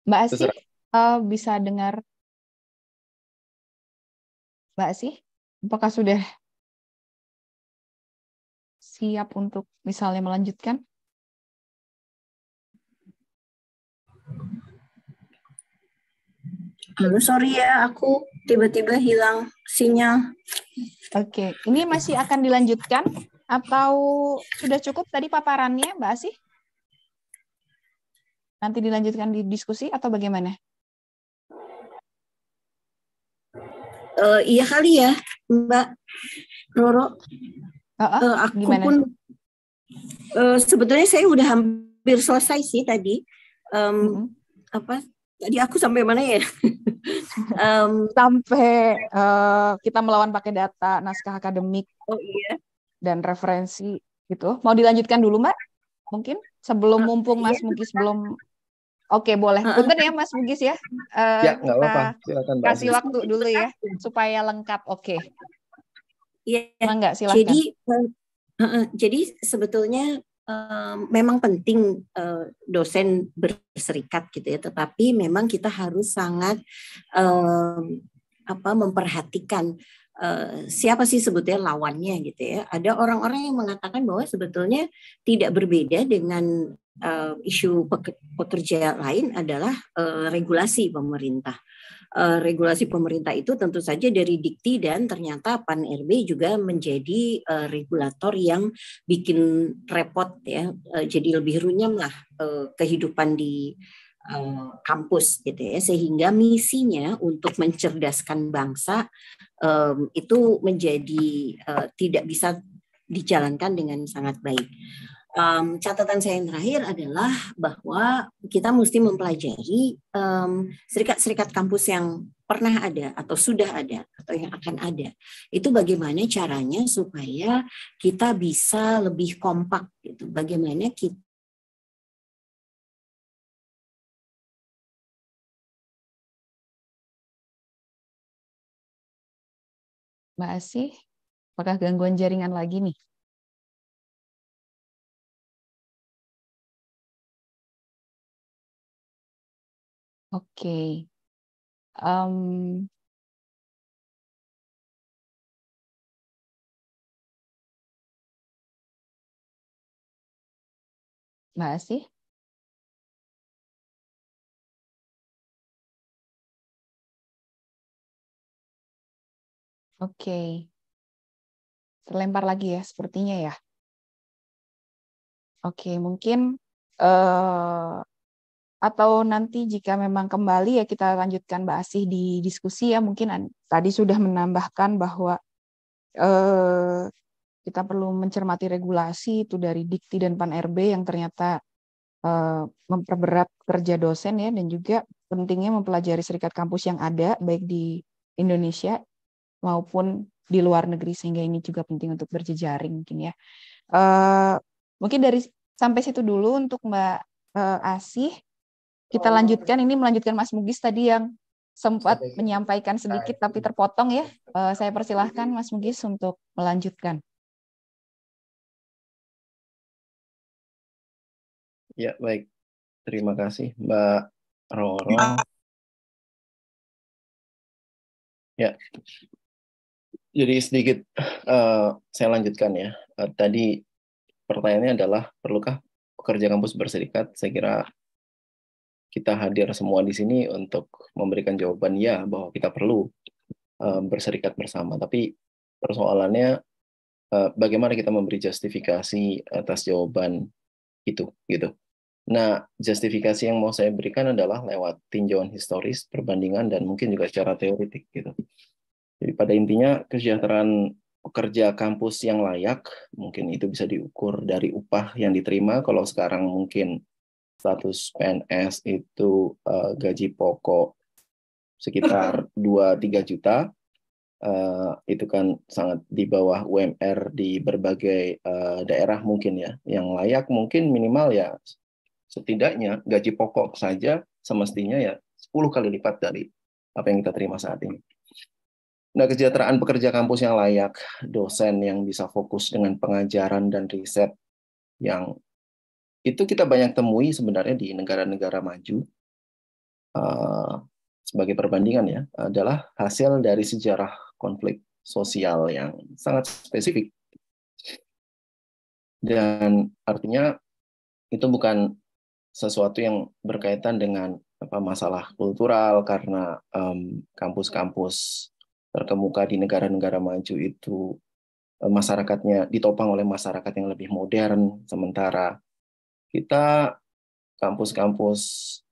Mbak Asih, bisa dengar Mbak Asih? Apakah sudah siap untuk misalnya melanjutkan? Halo, sorry ya, aku tiba-tiba hilang sinyal. Oke, ini masih akan dilanjutkan atau sudah cukup tadi paparannya, Mbak Asih? Nanti dilanjutkan di diskusi atau bagaimana? Iya kali ya, Mbak Roro. Aku gimana? pun sebetulnya saya udah hampir selesai sih tadi. Apa? Tadi aku sampai mana ya? Sampai kita melawan pakai data, naskah akademik, dan referensi gitu. Mau dilanjutkan dulu Mbak? Mungkin sebelum mumpung Mas Mugis belum. Oke, boleh. Punten ya Mas Mugis ya. Ya, nggak apa-apa. Silakan Mbak kasih Asih. waktu dulu ya supaya lengkap. Oke. Iya. Mangga, silakan. Jadi sebetulnya memang penting dosen berserikat gitu ya, tetapi memang kita harus sangat memperhatikan siapa sih sebetulnya lawannya gitu ya. Ada orang-orang yang mengatakan bahwa sebetulnya tidak berbeda dengan isu pekerja lain adalah regulasi pemerintah. Regulasi pemerintah itu tentu saja dari dikti, dan ternyata PAN-RB juga menjadi regulator yang bikin repot ya, jadi lebih runyam lah kehidupan di kampus gitu ya, sehingga misinya untuk mencerdaskan bangsa itu menjadi tidak bisa dijalankan dengan sangat baik. Catatan saya yang terakhir adalah bahwa kita mesti mempelajari serikat-serikat kampus yang pernah ada atau sudah ada atau yang akan ada. Itu bagaimana caranya supaya kita bisa lebih kompak gitu. Bagaimana kita Mbak Asih, apakah gangguan jaringan lagi nih? Oke. Em, Mbak Asih? Oke. Terlempar lagi ya, sepertinya ya. Oke, mungkin atau nanti jika memang kembali ya kita lanjutkan Mbak Asih di diskusi ya. Mungkin tadi sudah menambahkan bahwa eh, kita perlu mencermati regulasi itu dari Dikti dan Pan-RB yang ternyata memperberat kerja dosen ya, dan juga pentingnya mempelajari serikat kampus yang ada baik di Indonesia maupun di luar negeri, sehingga ini juga penting untuk berjejaring mungkin ya. Mungkin dari sampai situ dulu untuk Mbak Asih. Kita lanjutkan, ini melanjutkan Mas Mugis tadi yang sempat menyampaikan sedikit tapi terpotong ya. Saya persilahkan Mas Mugis untuk melanjutkan. Ya, baik. Terima kasih, Mbak Roro. Ya, jadi sedikit saya lanjutkan ya. Tadi pertanyaannya adalah, perlukah pekerja kampus berserikat? Saya kira kita hadir semua di sini untuk memberikan jawaban ya, bahwa kita perlu berserikat bersama. Tapi persoalannya bagaimana kita memberi justifikasi atas jawaban itu, gitu. Nah, justifikasi yang mau saya berikan adalah lewat tinjauan historis, perbandingan, dan mungkin juga secara teoritik, gitu. Jadi pada intinya kesejahteraan pekerja kampus yang layak, mungkin itu bisa diukur dari upah yang diterima. Kalau sekarang mungkin status PNS itu gaji pokok sekitar 2-3 juta, itu kan sangat di bawah UMR di berbagai daerah mungkin ya. Yang layak mungkin minimal ya setidaknya gaji pokok saja semestinya ya 10 kali lipat dari apa yang kita terima saat ini. Nah, kesejahteraan pekerja kampus yang layak, dosen yang bisa fokus dengan pengajaran dan riset, yang itu kita banyak temui sebenarnya di negara-negara maju. Sebagai perbandingan ya, adalah hasil dari sejarah konflik sosial yang sangat spesifik. Dan artinya itu bukan sesuatu yang berkaitan dengan masalah kultural, karena kampus-kampus terkemuka di negara-negara maju itu masyarakatnya ditopang oleh masyarakat yang lebih modern, sementara kita kampus-kampus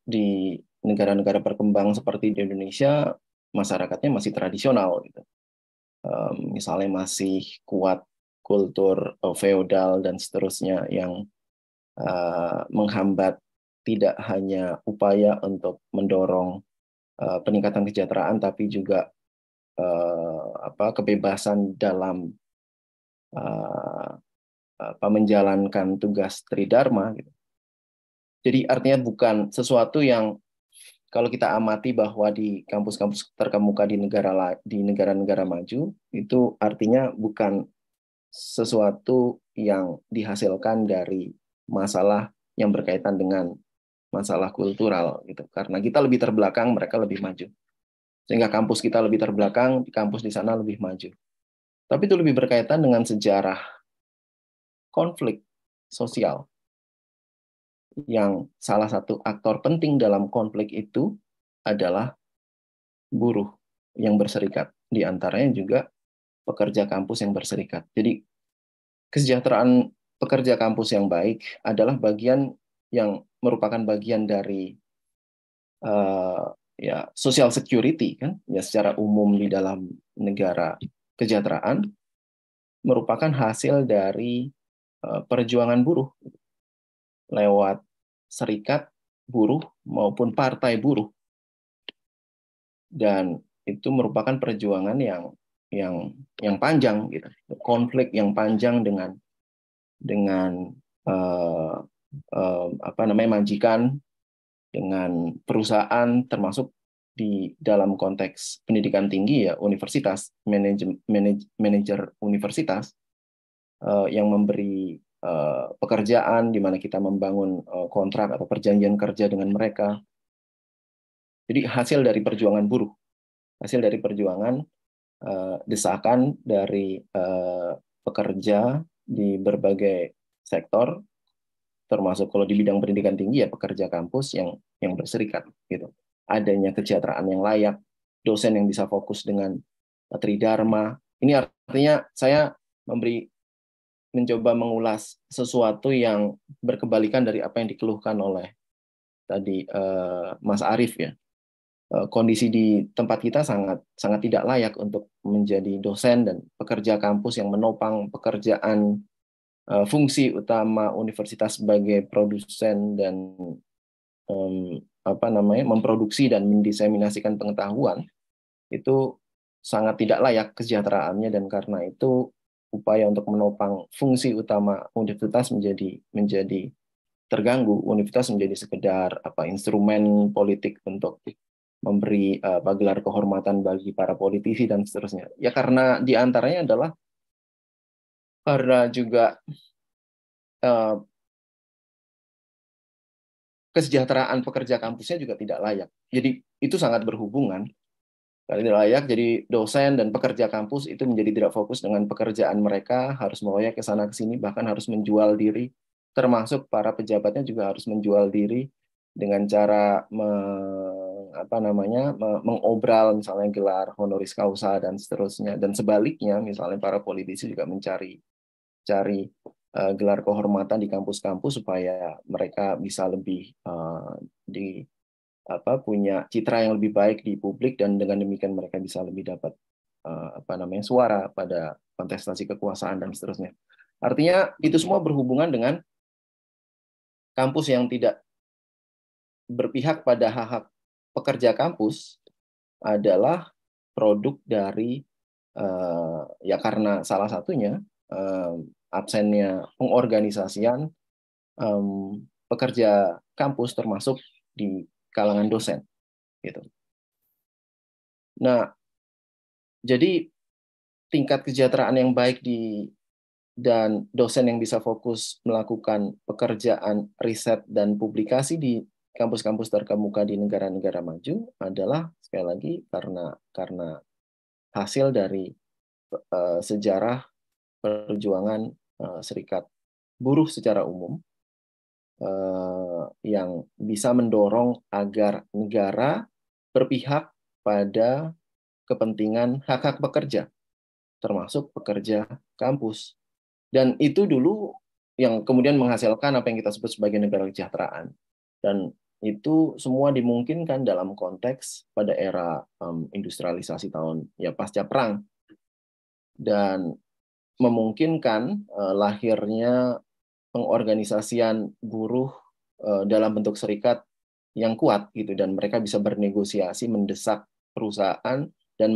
di negara-negara berkembang seperti di Indonesia, masyarakatnya masih tradisional, gitu. Misalnya masih kuat kultur feodal dan seterusnya yang menghambat tidak hanya upaya untuk mendorong peningkatan kesejahteraan, tapi juga kebebasan dalam menjalankan tugas tridharma. Gitu. Jadi artinya bukan sesuatu yang kalau kita amati bahwa di kampus-kampus terkemuka di negara-negara maju, itu artinya bukan sesuatu yang dihasilkan dari masalah yang berkaitan dengan masalah kultural, gitu. Karena kita lebih terbelakang, mereka lebih maju. Sehingga kampus kita lebih terbelakang, di kampus di sana lebih maju. Tapi itu lebih berkaitan dengan sejarah konflik sosial, yang salah satu aktor penting dalam konflik itu adalah buruh yang berserikat. Di antaranya juga pekerja kampus yang berserikat. Jadi kesejahteraan pekerja kampus yang baik adalah bagian yang merupakan bagian dari social security, kan ya, secara umum di dalam negara. Kesejahteraan merupakan hasil dari perjuangan buruh lewat serikat buruh maupun partai buruh, dan itu merupakan perjuangan yang panjang, gitu. Konflik yang panjang dengan majikan, dengan perusahaan, termasuk di dalam konteks pendidikan tinggi ya universitas, manajer universitas yang memberi pekerjaan, di mana kita membangun kontrak atau perjanjian kerja dengan mereka. Jadi hasil dari perjuangan buruh, hasil dari perjuangan desakan dari pekerja di berbagai sektor, termasuk kalau di bidang pendidikan tinggi ya pekerja kampus yang berserikat gitu. Adanya kesejahteraan yang layak, dosen yang bisa fokus dengan tridharma. Ini artinya saya mencoba mengulas sesuatu yang berkebalikan dari apa yang dikeluhkan oleh tadi Mas Arief ya. Kondisi di tempat kita sangat tidak layak untuk menjadi dosen dan pekerja kampus yang menopang pekerjaan fungsi utama universitas sebagai produsen dan memproduksi dan mendiseminasikan pengetahuan, itu sangat tidak layak kesejahteraannya, dan karena itu upaya untuk menopang fungsi utama universitas menjadi terganggu. Universitas menjadi sekedar instrumen politik untuk memberi gelar kehormatan bagi para politisi dan seterusnya. Ya karena diantaranya adalah karena juga kesejahteraan pekerja kampusnya juga tidak layak. Jadi itu sangat berhubungan. Kalau tidak layak, jadi dosen dan pekerja kampus itu menjadi tidak fokus dengan pekerjaan mereka, harus meroyek ke sana ke sini, bahkan harus menjual diri, termasuk para pejabatnya juga harus menjual diri dengan cara mengobral misalnya gelar honoris causa dan seterusnya, dan sebaliknya misalnya para politisi juga mencari gelar kehormatan di kampus-kampus supaya mereka bisa lebih punya citra yang lebih baik di publik, dan dengan demikian mereka bisa lebih dapat suara pada kontestasi kekuasaan dan seterusnya. Artinya itu semua berhubungan dengan kampus yang tidak berpihak pada hak-hak pekerja kampus adalah produk dari ya karena salah satunya absennya pengorganisasian pekerja kampus termasuk di kalangan dosen gitu. Nah, jadi tingkat kesejahteraan yang baik dan dosen yang bisa fokus melakukan pekerjaan riset dan publikasi di kampus-kampus terkemuka di negara-negara maju adalah sekali lagi karena hasil dari sejarah perjuangan serikat buruh secara umum yang bisa mendorong agar negara berpihak pada kepentingan hak-hak pekerja, termasuk pekerja kampus. Dan itu dulu yang kemudian menghasilkan apa yang kita sebut sebagai negara kesejahteraan. Dan itu semua dimungkinkan dalam konteks pada era industrialisasi tahun pasca perang, dan memungkinkan lahirnya pengorganisasian buruh dalam bentuk serikat yang kuat gitu, dan mereka bisa bernegosiasi, mendesak perusahaan dan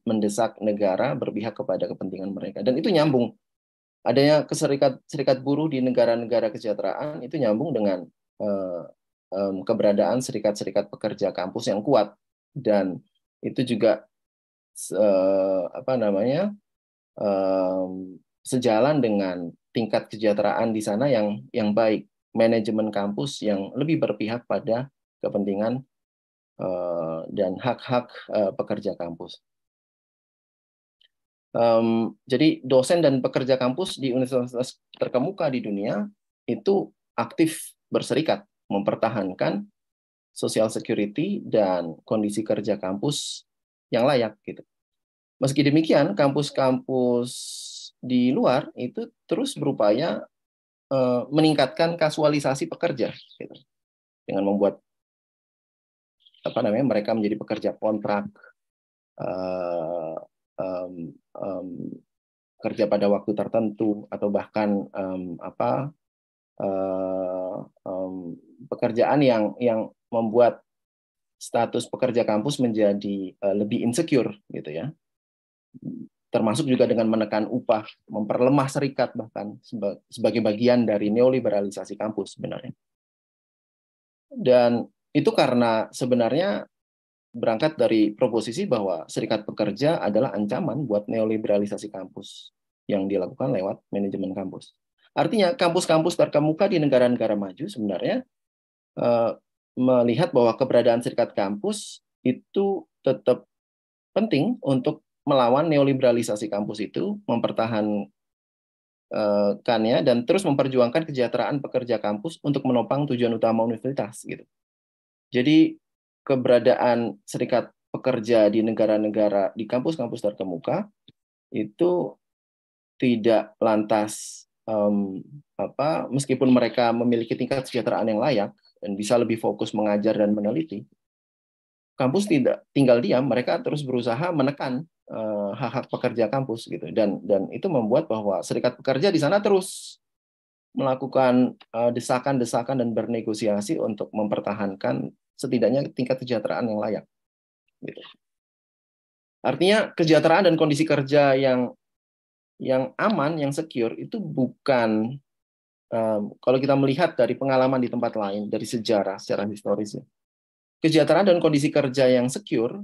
mendesak negara berpihak kepada kepentingan mereka. Dan itu nyambung. Adanya serikat buruh di negara-negara kesejahteraan itu nyambung dengan keberadaan serikat-serikat pekerja kampus yang kuat, dan itu juga sejalan dengan tingkat kesejahteraan di sana yang baik, manajemen kampus yang lebih berpihak pada kepentingan dan hak-hak pekerja kampus. Jadi dosen dan pekerja kampus di universitas terkemuka di dunia itu aktif berserikat mempertahankan social security dan kondisi kerja kampus yang layak gitu. Meski demikian, kampus-kampus di luar itu terus berupaya meningkatkan kasualisasi pekerja gitu, dengan membuat mereka menjadi pekerja kontrak, kerja pada waktu tertentu, atau bahkan pekerjaan yang membuat status pekerja kampus menjadi lebih insecure gitu ya. Termasuk juga dengan menekan upah, memperlemah serikat bahkan sebagai bagian dari neoliberalisasi kampus sebenarnya. Dan itu karena sebenarnya berangkat dari proposisi bahwa serikat pekerja adalah ancaman buat neoliberalisasi kampus yang dilakukan lewat manajemen kampus. Artinya kampus-kampus terkemuka di negara-negara maju sebenarnya melihat bahwa keberadaan serikat kampus itu tetap penting untuk melawan neoliberalisasi kampus itu, mempertahankannya dan terus memperjuangkan kesejahteraan pekerja kampus untuk menopang tujuan utama universitas gitu. Jadi keberadaan serikat pekerja di negara-negara di kampus-kampus terkemuka itu tidak lantas meskipun mereka memiliki tingkat kesejahteraan yang layak dan bisa lebih fokus mengajar dan meneliti, kampus tidak tinggal diam, mereka terus berusaha menekan hak-hak pekerja kampus gitu, dan itu membuat bahwa serikat pekerja di sana terus melakukan desakan-desakan dan bernegosiasi untuk mempertahankan setidaknya tingkat kesejahteraan yang layak gitu. Artinya kesejahteraan dan kondisi kerja yang aman, yang secure itu bukan kalau kita melihat dari pengalaman di tempat lain, dari sejarah secara historis, kesejahteraan dan kondisi kerja yang secure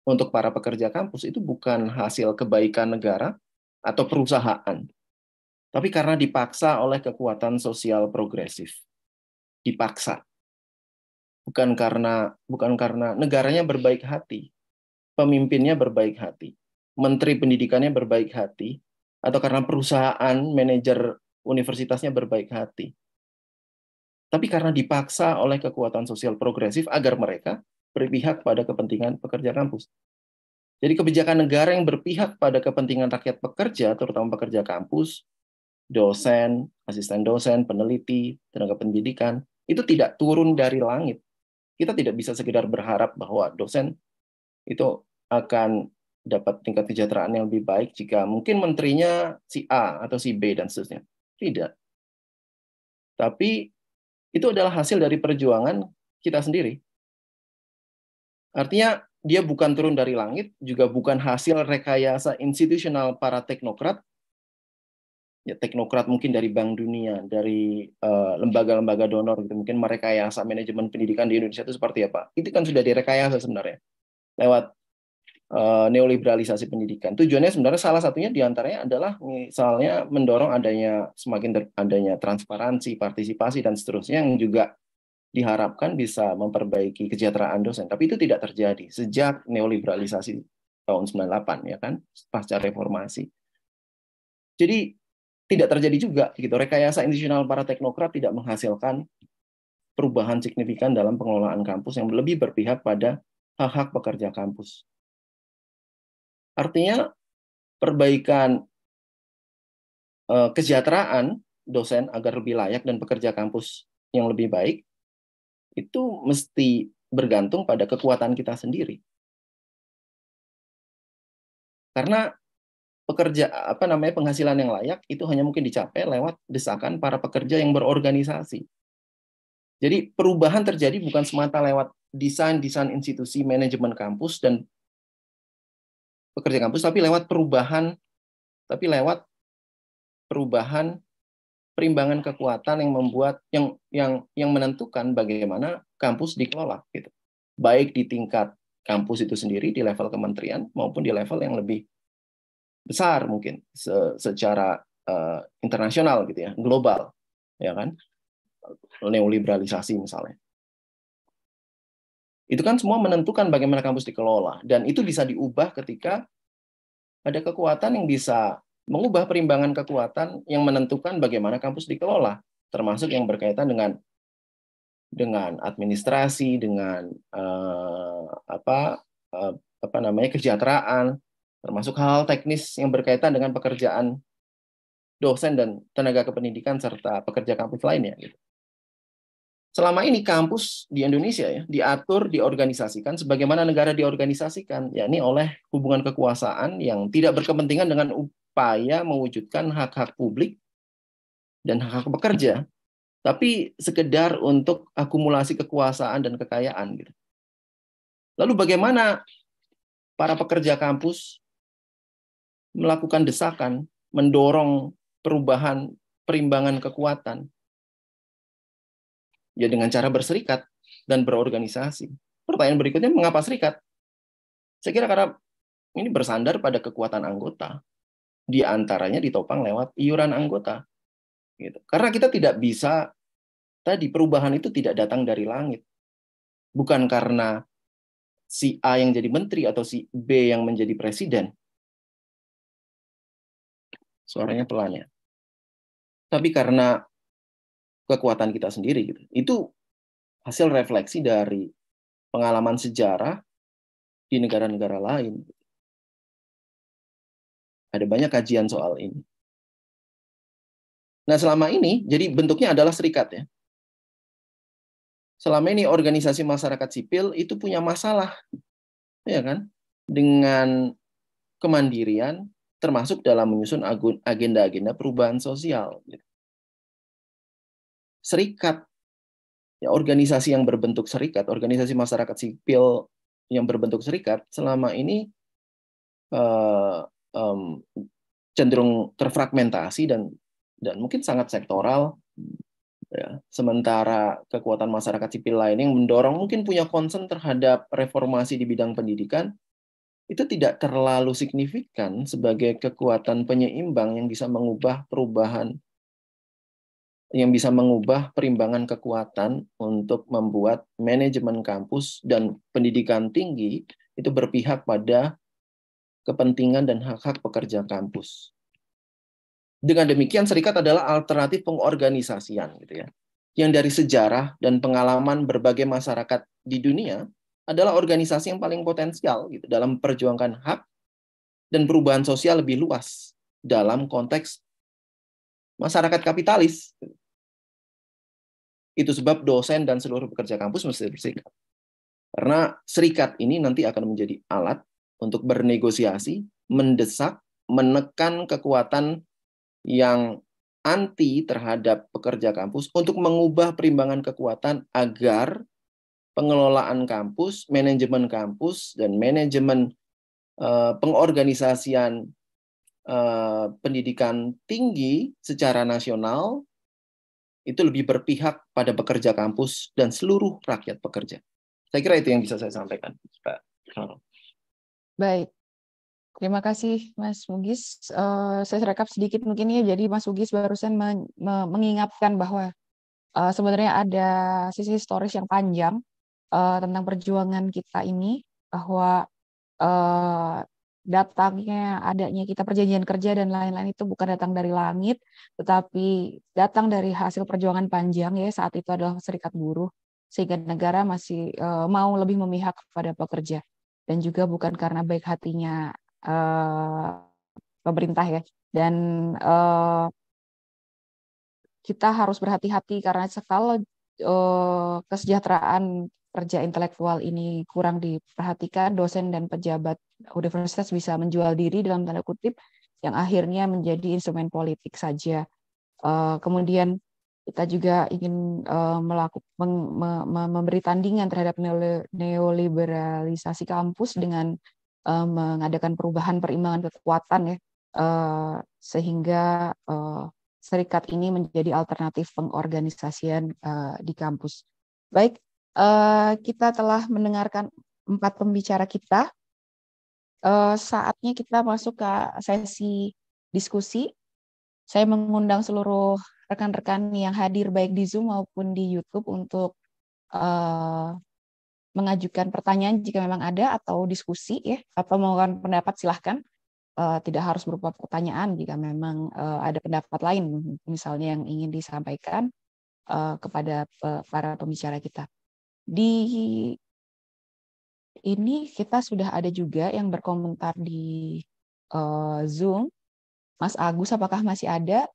untuk para pekerja kampus itu bukan hasil kebaikan negara atau perusahaan, tapi karena dipaksa oleh kekuatan sosial progresif. Dipaksa. Bukan karena negaranya berbaik hati, pemimpinnya berbaik hati, menteri pendidikannya berbaik hati, atau karena perusahaan, manajer universitasnya berbaik hati. Tapi karena dipaksa oleh kekuatan sosial progresif agar mereka berpihak pada kepentingan pekerja kampus. Jadi kebijakan negara yang berpihak pada kepentingan rakyat pekerja, terutama pekerja kampus, dosen, asisten dosen, peneliti, tenaga pendidikan, itu tidak turun dari langit. Kita tidak bisa sekedar berharap bahwa dosen itu akan dapat tingkat kesejahteraan yang lebih baik jika mungkin menterinya si A atau si B dan seterusnya. Tidak. Tapi itu adalah hasil dari perjuangan kita sendiri. Artinya dia bukan turun dari langit, juga bukan hasil rekayasa institusional para teknokrat. Ya, teknokrat mungkin dari Bank Dunia, dari lembaga-lembaga donor gitu, mungkin merekayasa manajemen pendidikan di Indonesia itu seperti apa. Itu kan sudah direkayasa sebenarnya lewat neoliberalisasi pendidikan. Tujuannya sebenarnya salah satunya diantaranya adalah misalnya mendorong adanya transparansi, partisipasi dan seterusnya, yang juga diharapkan bisa memperbaiki kesejahteraan dosen. Tapi itu tidak terjadi sejak neoliberalisasi tahun 98 ya kan, pasca reformasi. Jadi tidak terjadi juga gitu. Rekayasa institusional para teknokrat tidak menghasilkan perubahan signifikan dalam pengelolaan kampus yang lebih berpihak pada hak-hak pekerja kampus. Artinya perbaikan kesejahteraan dosen agar lebih layak dan pekerja kampus yang lebih baik itu mesti bergantung pada kekuatan kita sendiri. Karena penghasilan yang layak itu hanya mungkin dicapai lewat desakan para pekerja yang berorganisasi. Jadi perubahan terjadi bukan semata lewat desain institusi manajemen kampus dan pekerja kampus, tapi lewat perubahan perimbangan kekuatan yang membuat yang menentukan bagaimana kampus dikelola gitu. Baik di tingkat kampus itu sendiri di level kementerian maupun di level yang lebih besar mungkin secara internasional gitu ya, global ya kan. Neoliberalisasi misalnya. Itu kan semua menentukan bagaimana kampus dikelola, dan itu bisa diubah ketika ada kekuatan yang bisa mengubah perimbangan kekuatan yang menentukan bagaimana kampus dikelola, termasuk yang berkaitan dengan administrasi, dengan kesejahteraan, termasuk hal-hal teknis yang berkaitan dengan pekerjaan dosen dan tenaga kependidikan serta pekerja kampus lainnya. Gitu. Selama ini kampus di Indonesia ya diatur, diorganisasikan sebagaimana negara diorganisasikan, yakni oleh hubungan kekuasaan yang tidak berkepentingan dengan upaya mewujudkan hak-hak publik dan hak-hak pekerja, tapi sekedar untuk akumulasi kekuasaan dan kekayaan gitu. Lalu bagaimana para pekerja kampus melakukan desakan, mendorong perubahan perimbangan kekuatan? Ya dengan cara berserikat dan berorganisasi. Pertanyaan berikutnya, mengapa serikat? Saya kira karena ini bersandar pada kekuatan anggota. Di antaranya ditopang lewat iuran anggota. Gitu. Karena kita tidak bisa, tadi perubahan itu tidak datang dari langit. Bukan karena si A yang jadi menteri atau si B yang menjadi presiden. Suaranya pelan ya. Tapi karena kekuatan kita sendiri gitu. Itu hasil refleksi dari pengalaman sejarah di negara-negara lain. Ada banyak kajian soal ini. Nah, selama ini jadi bentuknya adalah serikat ya. Selama ini organisasi masyarakat sipil itu punya masalah ya kan dengan kemandirian termasuk dalam menyusun agenda-agenda perubahan sosial. Serikat, ya, organisasi yang berbentuk serikat, organisasi masyarakat sipil yang berbentuk serikat selama ini cenderung terfragmentasi dan mungkin sangat sektoral. Ya. Sementara kekuatan masyarakat sipil lain yang mendorong mungkin punya concern terhadap reformasi di bidang pendidikan, itu tidak terlalu signifikan sebagai kekuatan penyeimbang yang bisa mengubah perubahan, yang bisa mengubah perimbangan kekuatan untuk membuat manajemen kampus dan pendidikan tinggi itu berpihak pada kepentingan dan hak-hak pekerja kampus. Dengan demikian, serikat adalah alternatif pengorganisasian, gitu ya, yang dari sejarah dan pengalaman berbagai masyarakat di dunia adalah organisasi yang paling potensial gitu dalam memperjuangkan hak dan perubahan sosial lebih luas dalam konteks masyarakat kapitalis. Itu sebab dosen dan seluruh pekerja kampus mesti berserikat. Karena serikat ini nanti akan menjadi alat untuk bernegosiasi, mendesak, menekan kekuatan yang anti terhadap pekerja kampus untuk mengubah perimbangan kekuatan agar pengelolaan kampus, manajemen kampus, dan manajemen pengorganisasian pendidikan tinggi secara nasional itu lebih berpihak pada pekerja kampus dan seluruh rakyat pekerja. Saya kira itu yang bisa saya sampaikan, Pak. Baik. Terima kasih Mas Mugis. Saya rekap sedikit mungkin ya. Jadi Mas Mugis barusan mengingatkan bahwa sebenarnya ada sisi historis yang panjang tentang perjuangan kita ini, bahwa datangnya adanya kita perjanjian kerja dan lain-lain itu bukan datang dari langit, tetapi datang dari hasil perjuangan panjang ya. Saat itu adalah serikat buruh, sehingga negara masih mau lebih memihak kepada pekerja, dan juga bukan karena baik hatinya pemerintah ya. Dan kita harus berhati-hati karena kalau kesejahteraan kerja intelektual ini kurang diperhatikan, dosen dan pejabat universitas bisa menjual diri dalam tanda kutip, yang akhirnya menjadi instrumen politik saja. Kemudian kita juga ingin memberi tandingan terhadap neoliberalisasi kampus dengan mengadakan perubahan perimbangan kekuatan ya, sehingga serikat ini menjadi alternatif pengorganisasian di kampus. Baik, kita telah mendengarkan 4 pembicara kita. Saatnya kita masuk ke sesi diskusi. Saya mengundang seluruh rekan-rekan yang hadir baik di Zoom maupun di YouTube untuk mengajukan pertanyaan jika memang ada, atau diskusi ya, atau mengeluarkan pendapat silahkan. Tidak harus berupa pertanyaan jika memang ada pendapat lain misalnya yang ingin disampaikan kepada para pembicara kita. Di ini kita sudah ada juga yang berkomentar di Zoom. Mas Agus, apakah masih ada?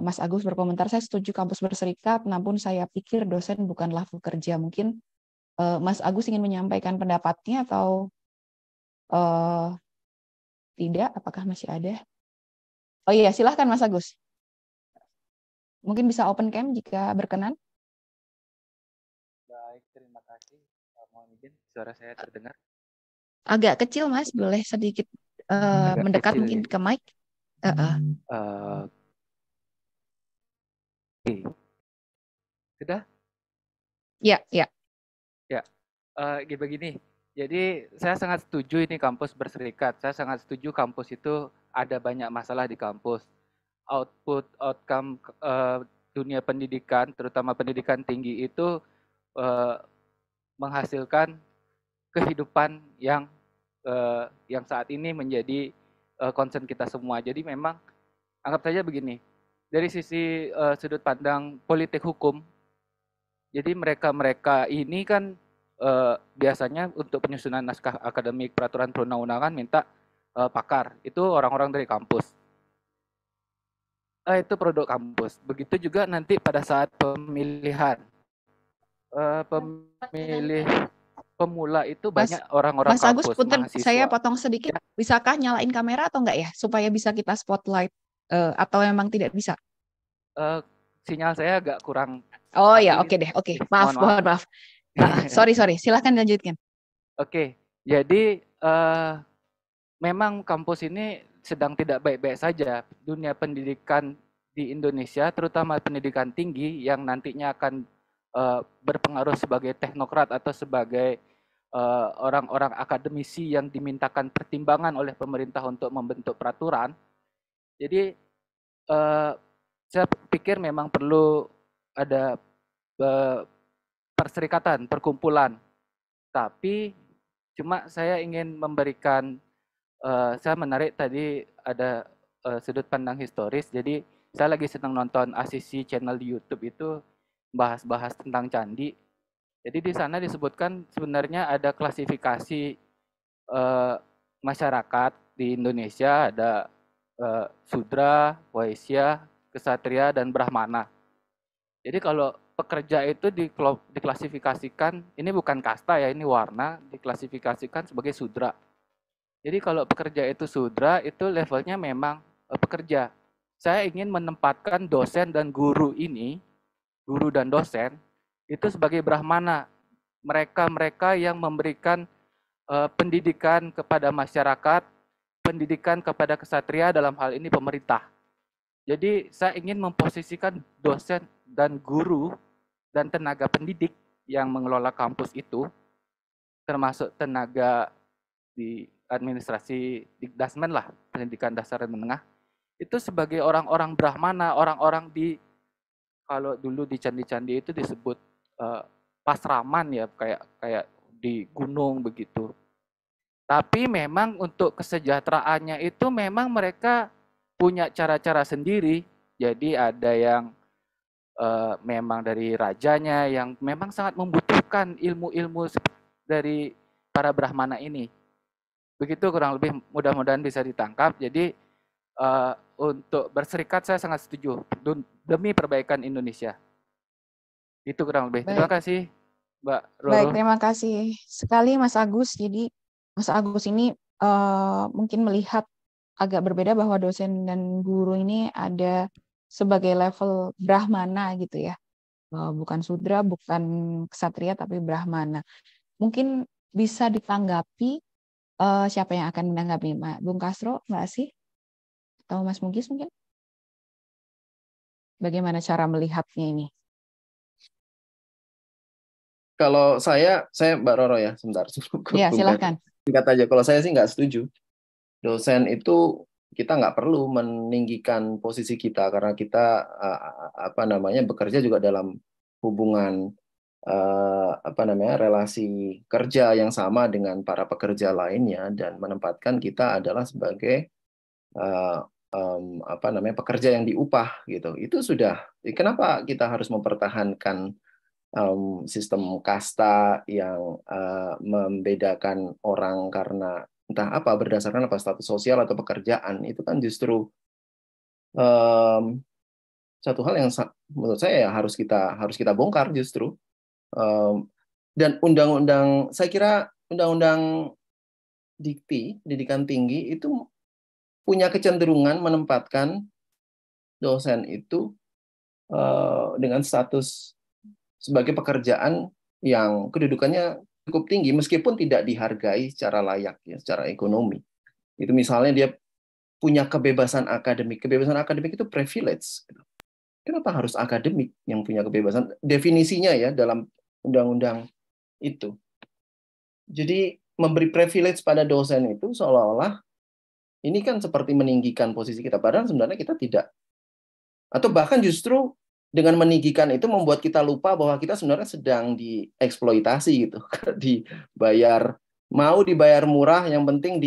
Mas Agus berkomentar, saya setuju kampus berserikat, namun saya pikir dosen bukanlah pekerja. Mungkin Mas Agus ingin menyampaikan pendapatnya atau tidak? Apakah masih ada? Oh iya, silahkan Mas Agus. Mungkin bisa open cam jika berkenan. Baik, terima kasih. Mohon izin, suara saya terdengar? Agak kecil Mas, boleh sedikit mendekat kecil, mungkin ya? Ke mic. Sudah? Ya, ya. Ya, begini. Jadi saya sangat setuju ini kampus berserikat. Saya sangat setuju kampus itu ada banyak masalah di kampus. Outcome dunia pendidikan, terutama pendidikan tinggi itu menghasilkan kehidupan yang saat ini menjadi concern kita semua. Jadi memang anggap saja begini, dari sisi sudut pandang politik hukum, jadi mereka ini kan biasanya untuk penyusunan naskah akademik peraturan perundang-undangan minta pakar, itu orang-orang dari kampus. Itu produk kampus. Begitu juga nanti pada saat pemilihan pemilih pemula itu banyak orang-orang Mas Agus, kampus, punten, mahasiswa. saya potong sedikit. Bisakah nyalain kamera atau enggak ya? Supaya bisa kita spotlight. Atau memang tidak bisa? Sinyal saya agak kurang. Oh ya, oke deh. Oke, maaf. Sorry. Silahkan lanjutkan. Oke, jadi memang kampus ini sedang tidak baik-baik saja. Dunia pendidikan di Indonesia, terutama pendidikan tinggi yang nantinya akan berpengaruh sebagai teknokrat atau sebagai orang-orang akademisi yang dimintakan pertimbangan oleh pemerintah untuk membentuk peraturan. Jadi saya pikir memang perlu ada perserikatan, perkumpulan. Tapi cuma saya ingin memberikan, saya menarik tadi ada sudut pandang historis. Jadi saya lagi senang nonton ACC channel di YouTube itu bahas tentang candi. Jadi di sana disebutkan sebenarnya ada klasifikasi masyarakat di Indonesia, ada Sudra, Waisya, Kesatria, dan Brahmana. Jadi kalau pekerja itu diklasifikasikan, ini bukan kasta ya, ini warna, diklasifikasikan sebagai Sudra. Jadi kalau pekerja itu Sudra, itu levelnya memang pekerja. Saya ingin menempatkan dosen dan guru ini, guru dan dosen, itu sebagai Brahmana. Mereka yang memberikan pendidikan kepada masyarakat, pendidikan kepada kesatria, dalam hal ini pemerintah. Jadi saya ingin memposisikan dosen dan guru dan tenaga pendidik yang mengelola kampus itu, termasuk tenaga di administrasi Dikdasmen lah, pendidikan dasar dan menengah, itu sebagai orang-orang Brahmana, orang-orang di, kalau dulu di candi-candi itu disebut pasraman ya, kayak di gunung begitu. Tapi memang untuk kesejahteraannya itu memang mereka punya cara-cara sendiri. Jadi ada yang memang dari rajanya yang memang sangat membutuhkan ilmu-ilmu dari para Brahmana ini. Begitu kurang lebih, mudah-mudahan bisa ditangkap. Jadi untuk berserikat saya sangat setuju demi perbaikan Indonesia. Itu kurang lebih. Baik. Terima kasih, Mbak Roro. Baik, terima kasih sekali Mas Agus. Jadi Mas Agus ini mungkin melihat agak berbeda bahwa dosen dan guru ini ada sebagai level Brahmana gitu ya. Bukan Sudra, bukan Ksatria, tapi Brahmana. Mungkin bisa ditanggapi, siapa yang akan menanggapi? Bung Kasro, Mbak Asih? Atau Mas Mugis mungkin? Bagaimana cara melihatnya ini? Kalau saya Mbak Roro ya, sebentar. Ya, silakan. Singkat aja, kalau saya sih nggak setuju. Dosen itu kita nggak perlu meninggikan posisi kita karena kita bekerja juga dalam hubungan relasi kerja yang sama dengan para pekerja lainnya, dan menempatkan kita adalah sebagai pekerja yang diupah gitu. Itu sudah. Kenapa kita harus mempertahankan sistem kasta yang membedakan orang karena entah apa, berdasarkan apa, status sosial atau pekerjaan? Itu kan justru satu hal yang menurut saya harus kita bongkar justru. Dan undang-undang, saya kira undang-undang Dikti, pendidikan tinggi, itu punya kecenderungan menempatkan dosen itu dengan status sebagai pekerjaan yang kedudukannya cukup tinggi meskipun tidak dihargai secara layak ya, secara ekonomi. Itu misalnya dia punya kebebasan akademik. Kebebasan akademik itu privilege. Kenapa harus akademik yang punya kebebasan? Definisinya ya dalam undang-undang itu. Jadi memberi privilege pada dosen itu seolah-olah ini kan seperti meninggikan posisi kita, padahal sebenarnya kita tidak. Atau bahkan justru dengan meninggikan itu membuat kita lupa bahwa kita sebenarnya sedang dieksploitasi gitu, dibayar Mau dibayar murah, yang penting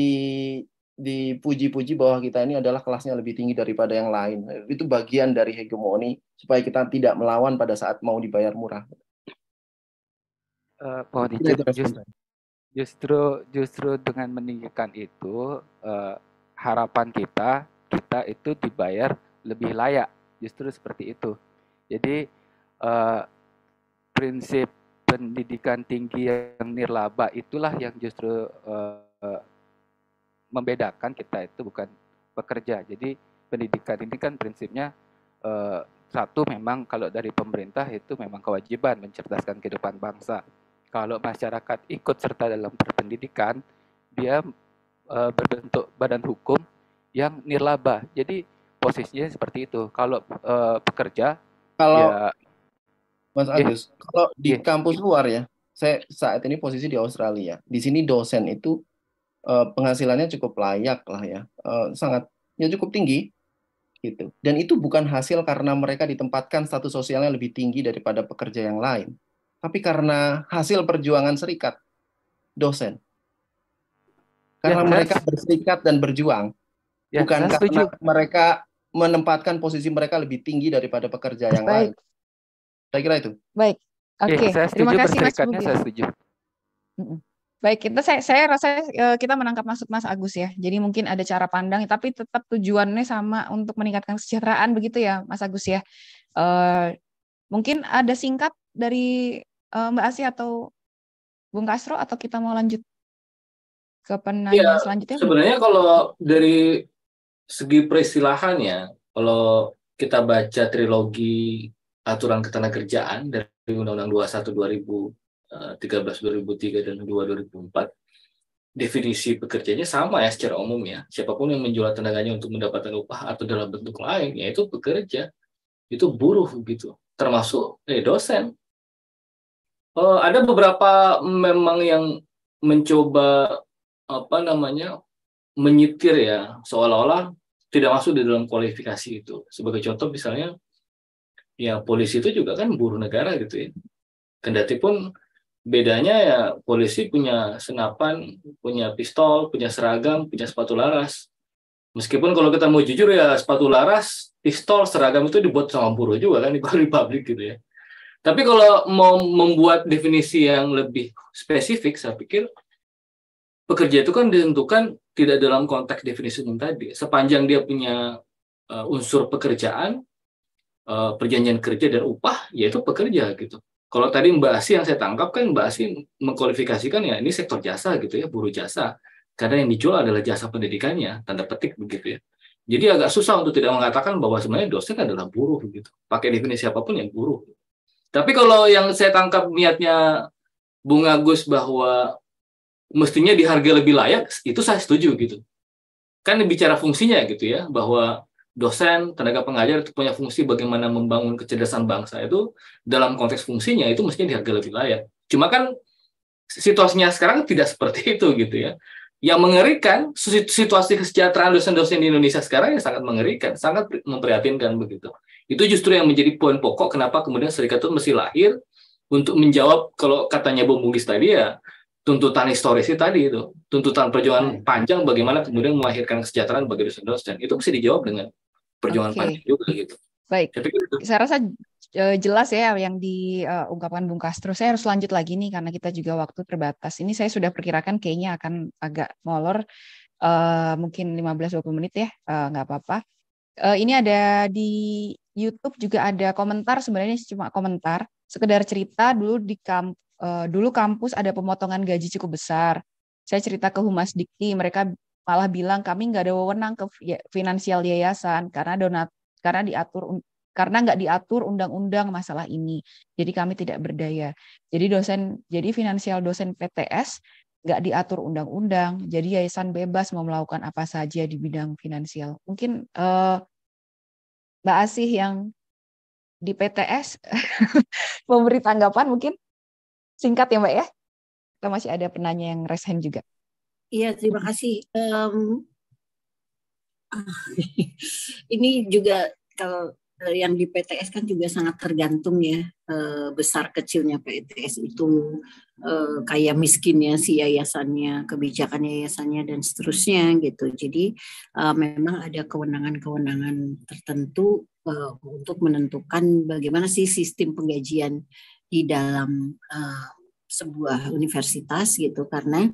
dipuji-puji bahwa kita ini adalah kelasnya lebih tinggi daripada yang lain. Itu bagian dari hegemoni supaya kita tidak melawan pada saat mau dibayar murah. Pohon Kira itu hijau, respon saya. justru dengan meninggikan itu harapan kita itu dibayar lebih layak, justru seperti itu. Jadi prinsip pendidikan tinggi yang nirlaba itulah yang justru membedakan kita itu bukan pekerja. Jadi pendidikan ini kan prinsipnya satu, memang kalau dari pemerintah itu memang kewajiban mencerdaskan kehidupan bangsa. Kalau masyarakat ikut serta dalam berpendidikan, dia berbentuk badan hukum yang nirlaba. Jadi posisinya seperti itu. Kalau pekerja, Kalau ya Mas Agus, kalau di yeah. kampus luar ya, saya saat ini posisi di Australia. Di sini dosen itu penghasilannya cukup layak lah ya, sangat ya cukup tinggi gitu. Dan itu bukan hasil karena mereka ditempatkan status sosialnya lebih tinggi daripada pekerja yang lain, tapi karena hasil perjuangan serikat dosen. Karena mereka berserikat dan berjuang, bukan karena mereka menempatkan posisi mereka lebih tinggi daripada pekerja yang lain. Saya kira itu. Baik, oke. Terima kasih Mas Bugi. Saya setuju. Baik, saya rasa kita menangkap maksud Mas Agus ya. Jadi mungkin ada cara pandang, tapi tetap tujuannya sama untuk meningkatkan kesejahteraan begitu ya, Mas Agus ya. Mungkin ada singkat dari Mbak Asih atau Bung Kasro, atau kita mau lanjut ke penanya selanjutnya? Sebenarnya kalau dari segi peristilahannya, kalau kita baca trilogi aturan ketenagakerjaan dari Undang-Undang 21 2013 2003 dan 2004, definisi pekerjanya sama ya secara umum ya. Siapapun yang menjual tenaganya untuk mendapatkan upah atau dalam bentuk lain, yaitu pekerja, itu buruh gitu. Termasuk dosen. Ada beberapa memang yang mencoba menyitir ya, seolah-olah tidak masuk di dalam kualifikasi itu. Sebagai contoh misalnya, ya polisi itu juga kan buruh negara gitu ya. Kendati pun bedanya ya polisi punya senapan, punya pistol, punya seragam, punya sepatu laras. Meskipun kalau kita mau jujur ya sepatu laras, pistol, seragam itu dibuat sama buruh juga kan di pabrik gitu ya. Tapi kalau mau membuat definisi yang lebih spesifik, saya pikir pekerja itu kan ditentukan tidak dalam konteks definisi umum tadi. Sepanjang dia punya unsur pekerjaan, perjanjian kerja dan upah, yaitu pekerja gitu. Kalau tadi Mbak Asih yang saya tangkap kan Mbak Asih mengkualifikasikan ya ini sektor jasa gitu ya, buruh jasa. Karena yang dijual adalah jasa pendidikannya, tanda petik begitu ya. Jadi agak susah untuk tidak mengatakan bahwa sebenarnya dosen adalah buruh gitu. Pakai definisi apapun yang buruh. Tapi kalau yang saya tangkap niatnya Bung Agus bahwa mestinya dihargai lebih layak, itu saya setuju gitu. Kan bicara fungsinya gitu ya, bahwa dosen, tenaga pengajar itu punya fungsi bagaimana membangun kecerdasan bangsa itu dalam konteks fungsinya itu mestinya dihargai lebih layak. Cuma kan situasinya sekarang tidak seperti itu gitu ya. Yang mengerikan, situasi kesejahteraan dosen-dosen di Indonesia sekarang yang sangat mengerikan, sangat memprihatinkan begitu. Itu justru yang menjadi poin pokok kenapa kemudian serikat itu mesti lahir untuk menjawab kalau katanya Bung Bugis tadi ya tuntutan historis tadi itu, tuntutan perjuangan panjang bagaimana kemudian melahirkan kesejahteraan bagi dosen-dosen. Itu mesti dijawab dengan perjuangan panjang juga gitu. Baik, saya rasa jelas ya yang diungkapkan Bung Kasro. Saya harus lanjut lagi nih karena kita juga waktu terbatas. Ini saya sudah perkirakan kayaknya akan agak molor, mungkin 15-20 menit ya, nggak apa-apa. Ini ada di YouTube juga ada komentar, sebenarnya cuma komentar, sekedar cerita dulu kampus ada pemotongan gaji cukup besar. Saya cerita ke Humas Dikti, mereka malah bilang kami nggak ada wewenang ke finansial yayasan karena nggak diatur undang-undang masalah ini. Jadi kami tidak berdaya. Jadi finansial dosen PTS nggak diatur undang-undang. Jadi yayasan bebas mau melakukan apa saja di bidang finansial. Mungkin Mbak Asih yang di PTS memberi tanggapan mungkin singkat ya Mbak ya. Kita masih ada penanya yang raise hand juga. Iya, terima kasih. Ini juga kalau yang di PTS kan juga sangat tergantung ya, besar kecilnya PTS itu, kaya miskinnya si yayasannya, kebijakan yayasannya dan seterusnya gitu. Jadi memang ada kewenangan-kewenangan tertentu untuk menentukan bagaimana sih sistem penggajian di dalam sebuah universitas gitu, karena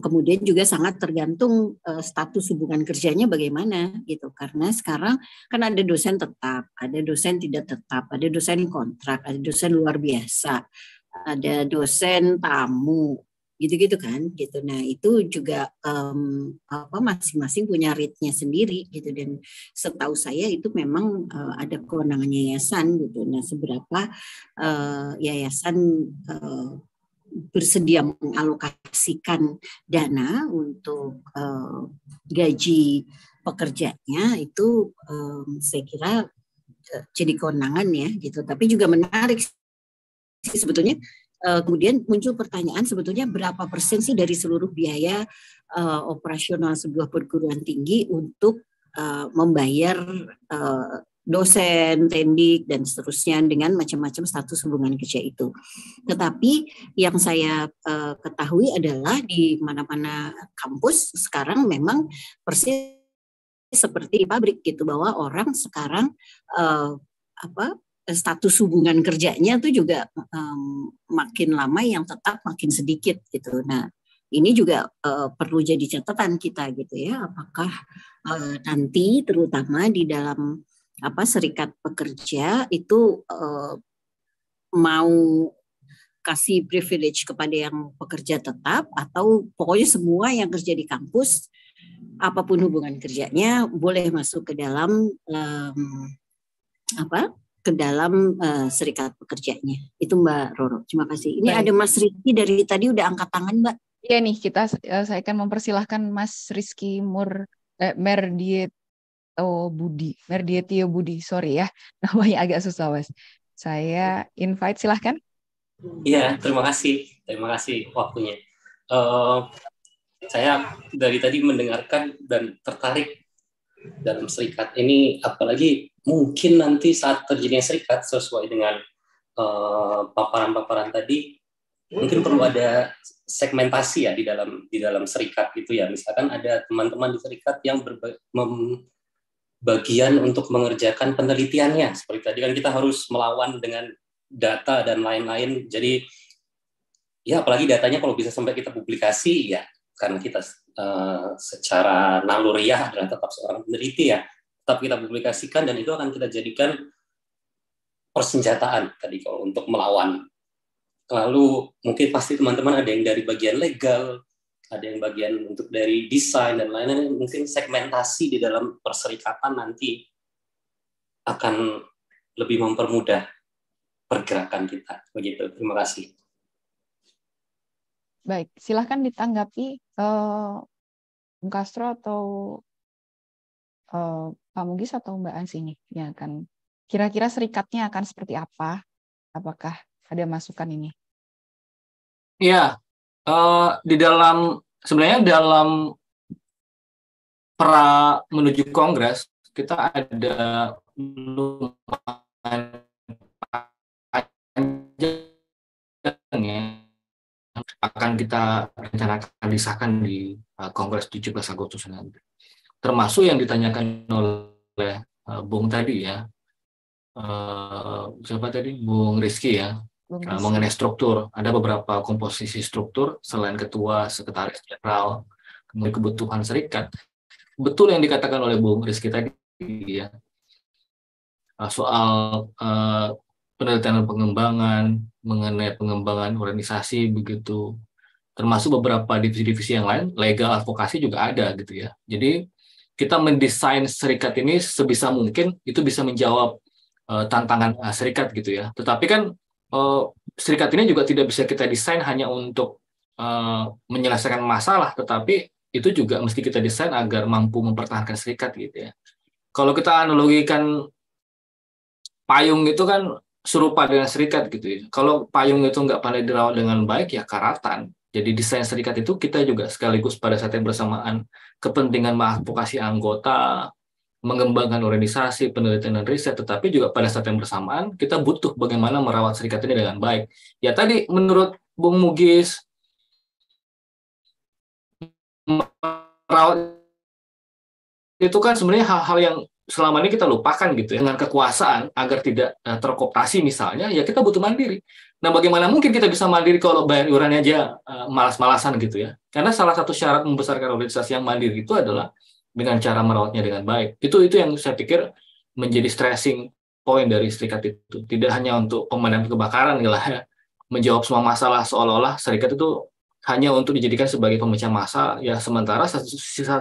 kemudian juga sangat tergantung status hubungan kerjanya bagaimana gitu, karena sekarang kan ada dosen tetap, ada dosen tidak tetap, ada dosen kontrak, ada dosen luar biasa, ada dosen tamu gitu-gitu kan gitu. Nah itu juga masing-masing punya rate-nya sendiri gitu, dan setahu saya itu memang ada kewenangan yayasan gitu. Nah seberapa yayasan bersedia mengalokasikan dana untuk gaji pekerjanya itu saya kira jadi kewenangan ya gitu. Tapi juga menarik sih sebetulnya. Kemudian muncul pertanyaan, sebetulnya berapa persen sih dari seluruh biaya operasional sebuah perguruan tinggi untuk membayar dosen, tendik, dan seterusnya dengan macam-macam status hubungan kerja itu. Tetapi yang saya ketahui adalah di mana-mana kampus sekarang memang persis seperti di pabrik gitu, bahwa orang sekarang status hubungan kerjanya itu juga makin lama yang tetap makin sedikit gitu. Nah ini juga perlu jadi catatan kita gitu ya, apakah nanti terutama di dalam serikat pekerja itu mau kasih privilege kepada yang pekerja tetap, atau pokoknya semua yang kerja di kampus apapun hubungan kerjanya boleh masuk ke dalam serikat pekerjanya. Itu Mbak Roro. Terima kasih. Ini Baik. ada Mas Rizky dari tadi udah angkat tangan, Mbak. Iya nih, saya akan mempersilahkan Mas Rizky Merdietio Budi, sorry ya, namanya agak susah, Mas. Saya invite, silahkan. Iya, terima kasih waktunya. Saya dari tadi mendengarkan dan tertarik dalam serikat ini, apalagi mungkin nanti saat terjadinya serikat sesuai dengan paparan-paparan tadi, mungkin perlu ada segmentasi ya di dalam serikat gitu ya. Misalkan ada teman-teman di serikat yang bagian untuk mengerjakan penelitiannya. Seperti tadi kan kita harus melawan dengan data dan lain-lain. Jadi ya apalagi datanya kalau bisa sampai kita publikasi ya, karena kita secara naluriah adalah tetap seorang peneliti ya, tetap kita publikasikan, dan itu akan kita jadikan persenjataan tadi kalau untuk melawan. Lalu mungkin pasti teman-teman ada yang dari bagian legal, ada yang bagian untuk dari desain dan lain-lain. Mungkin segmentasi di dalam perserikatan nanti akan lebih mempermudah pergerakan kita. Begitu. Terima kasih. Baik, silahkan ditanggapi Bung Castro atau Pak Mugis atau Mbak Ansi ini yang akan kira-kira serikatnya akan seperti apa? Apakah ada masukan ini? Ya, sebenarnya dalam pra menuju Kongres kita ada lumayan panjang ya, akan kita rencanakan disahkan di Kongres 17 Agustus nanti. Termasuk yang ditanyakan oleh Bung tadi ya, siapa tadi? Bung Rizky ya, mengenai struktur. Ada beberapa komposisi struktur selain ketua, sekretaris jenderal, kemudian kebutuhan serikat. Betul yang dikatakan oleh Bung Rizky tadi ya, soal penelitian dan pengembangan, mengenai pengembangan organisasi begitu, termasuk beberapa divisi-divisi yang lain, legal, advokasi juga ada gitu ya. Jadi kita mendesain serikat ini sebisa mungkin itu bisa menjawab tantangan serikat gitu ya. Tetapi kan serikat ini juga tidak bisa kita desain hanya untuk menyelesaikan masalah, tetapi itu juga mesti kita desain agar mampu mempertahankan serikat gitu ya. Kalau kita analogikan payung itu kan serupa dengan serikat gitu ya. Kalau payung itu nggak pandai dirawat dengan baik ya karatan. Jadi desain serikat itu kita juga sekaligus pada saat yang bersamaan kepentingan mengadvokasi anggota, mengembangkan organisasi, penelitian dan riset, tetapi juga pada saat yang bersamaan kita butuh bagaimana merawat serikat ini dengan baik. Ya tadi menurut Bung Mugis, merawat itu kan sebenarnya hal-hal yang selama ini kita lupakan gitu ya. Dengan kekuasaan agar tidak terkooptasi misalnya, ya kita butuh mandiri. Nah, bagaimana mungkin kita bisa mandiri kalau bayar iurannya aja malas-malasan gitu ya? Karena salah satu syarat membesarkan organisasi yang mandiri itu adalah dengan cara merawatnya dengan baik. Itu yang saya pikir menjadi stressing point dari serikat itu. Tidak hanya untuk pemadam kebakaran ya, menjawab semua masalah seolah-olah serikat itu hanya untuk dijadikan sebagai pemecah masalah. Ya sementara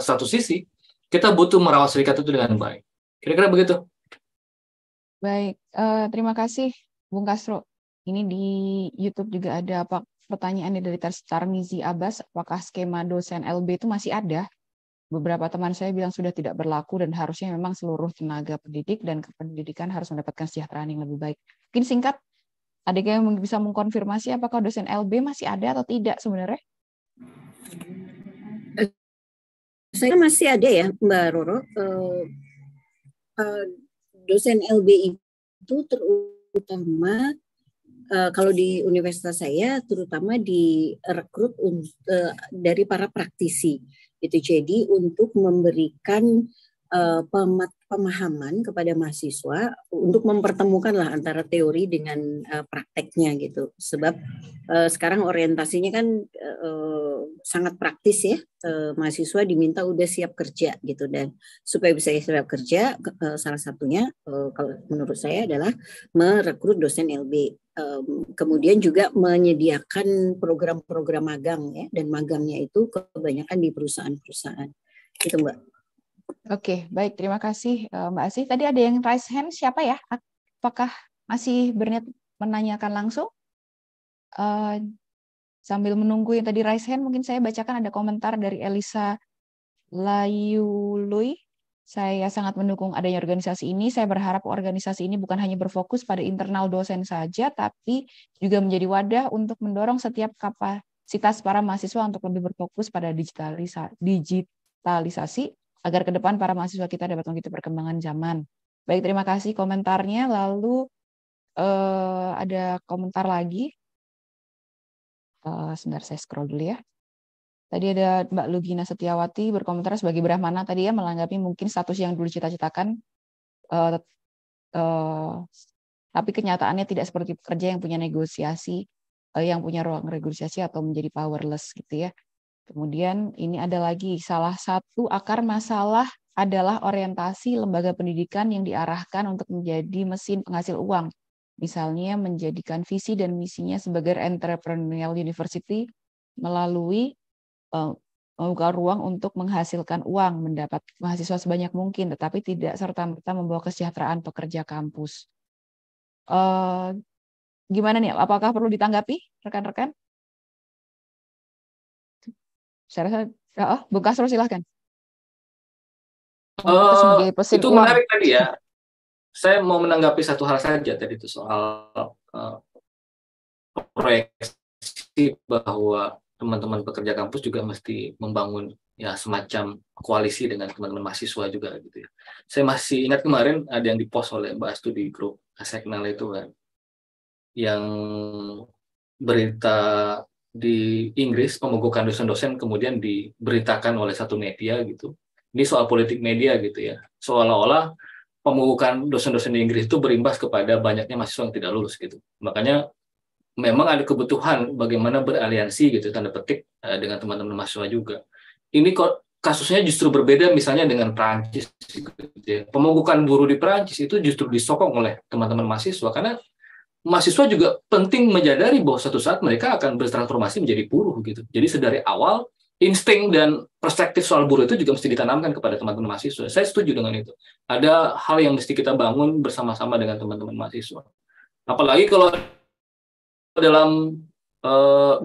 satu sisi kita butuh merawat serikat itu dengan baik. Kira-kira begitu. Baik, terima kasih Bung Kasro. Ini di YouTube juga ada pertanyaan dari Tarmizi Abbas, apakah skema dosen LB itu masih ada? Beberapa teman saya bilang sudah tidak berlaku dan harusnya memang seluruh tenaga pendidik dan kependidikan harus mendapatkan kesejahteraan yang lebih baik. Mungkin singkat, ada yang bisa mengkonfirmasi apakah dosen LB masih ada atau tidak sebenarnya? Saya masih ada ya Mbak Roro. Dosen LB itu terutama kalau di universitas saya terutama direkrut dari para praktisi itu, jadi untuk memberikan pemahaman kepada mahasiswa untuk mempertemukan lah antara teori dengan prakteknya gitu, sebab sekarang orientasinya kan sangat praktis ya, mahasiswa diminta udah siap kerja gitu, dan supaya bisa siap kerja salah satunya kalau menurut saya adalah merekrut dosen LB. Kemudian juga menyediakan program-program magang ya, dan magangnya itu kebanyakan di perusahaan-perusahaan. Gitu Mbak. Oke, baik, terima kasih Mbak Asih. Tadi ada yang raise hand, siapa ya? Apakah masih berniat menanyakan langsung? Sambil menunggu yang tadi raise hand, mungkin saya bacakan ada komentar dari Elisa Layului. Saya sangat mendukung adanya organisasi ini. Saya berharap organisasi ini bukan hanya berfokus pada internal dosen saja, tapi juga menjadi wadah untuk mendorong setiap kapasitas para mahasiswa untuk lebih berfokus pada digitalisasi, agar ke depan para mahasiswa kita dapat mengikuti perkembangan zaman. Baik, terima kasih komentarnya. Lalu ada komentar lagi. Sebentar, saya scroll dulu ya. Tadi ada Mbak Lugina Setiawati berkomentar sebagai Brahmana tadi ya, melanggapi mungkin status yang dulu cita-citakan, tapi kenyataannya tidak seperti pekerja yang punya negosiasi, yang punya ruang negosiasi atau menjadi powerless gitu ya. Kemudian ini ada lagi, salah satu akar masalah adalah orientasi lembaga pendidikan yang diarahkan untuk menjadi mesin penghasil uang. Misalnya menjadikan visi dan misinya sebagai entrepreneurial university melalui membuka ruang untuk menghasilkan uang, mendapat mahasiswa sebanyak mungkin, tetapi tidak serta-merta membawa kesejahteraan pekerja kampus. Gimana nih? Apakah perlu ditanggapi, rekan-rekan? Saya rasa, Bung Kasro silahkan. Itu menarik tadi ya. Saya mau menanggapi satu hal saja tadi itu soal proyeksi bahwa teman-teman pekerja kampus juga mesti membangun ya semacam koalisi dengan teman-teman mahasiswa juga gitu ya. Saya masih ingat kemarin ada yang dipost oleh Mbak Astu di grup Aseknal itu kan, yang berita di Inggris pemogokan dosen-dosen kemudian diberitakan oleh satu media gitu. Ini soal politik media gitu ya. Seolah-olah pemogokan dosen-dosen di Inggris itu berimbas kepada banyaknya mahasiswa yang tidak lulus gitu. Makanya memang ada kebutuhan bagaimana beraliansi gitu tanda petik dengan teman-teman mahasiswa juga. Ini kok kasusnya justru berbeda misalnya dengan Prancis gitu ya. Pemogokan buruh di Prancis itu justru disokong oleh teman-teman mahasiswa karena mahasiswa juga penting menyadari bahwa suatu saat mereka akan bertransformasi menjadi buruh gitu. Jadi sedari awal insting dan perspektif soal buruh itu juga mesti ditanamkan kepada teman-teman mahasiswa. Saya setuju dengan itu. Ada hal yang mesti kita bangun bersama-sama dengan teman-teman mahasiswa. Apalagi kalau dalam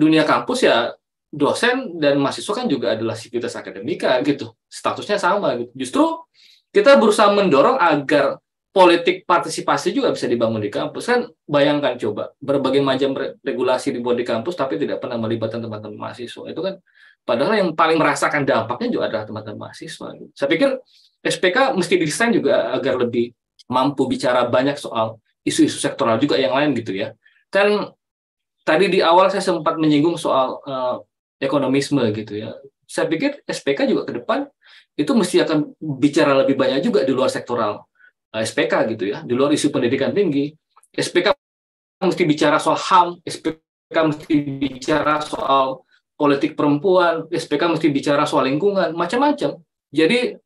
dunia kampus ya dosen dan mahasiswa kan juga adalah sivitas akademika gitu, statusnya sama gitu. Justru kita berusaha mendorong agar politik partisipasi juga bisa dibangun di kampus kan. Bayangkan coba berbagai macam regulasi dibuat di kampus tapi tidak pernah melibatkan teman-teman mahasiswa, itu kan padahal yang paling merasakan dampaknya juga adalah teman-teman mahasiswa gitu. Saya pikir SPK mesti didesain juga agar lebih mampu bicara banyak soal isu-isu sektoral juga yang lain gitu ya. Kan tadi di awal saya sempat menyinggung soal ekonomisme gitu ya. Saya pikir SPK juga ke depan itu mesti akan bicara lebih banyak juga di luar sektoral SPK gitu ya, di luar isu pendidikan tinggi. SPK mesti bicara soal HAM, SPK mesti bicara soal politik perempuan, SPK mesti bicara soal lingkungan, macam-macam. Jadi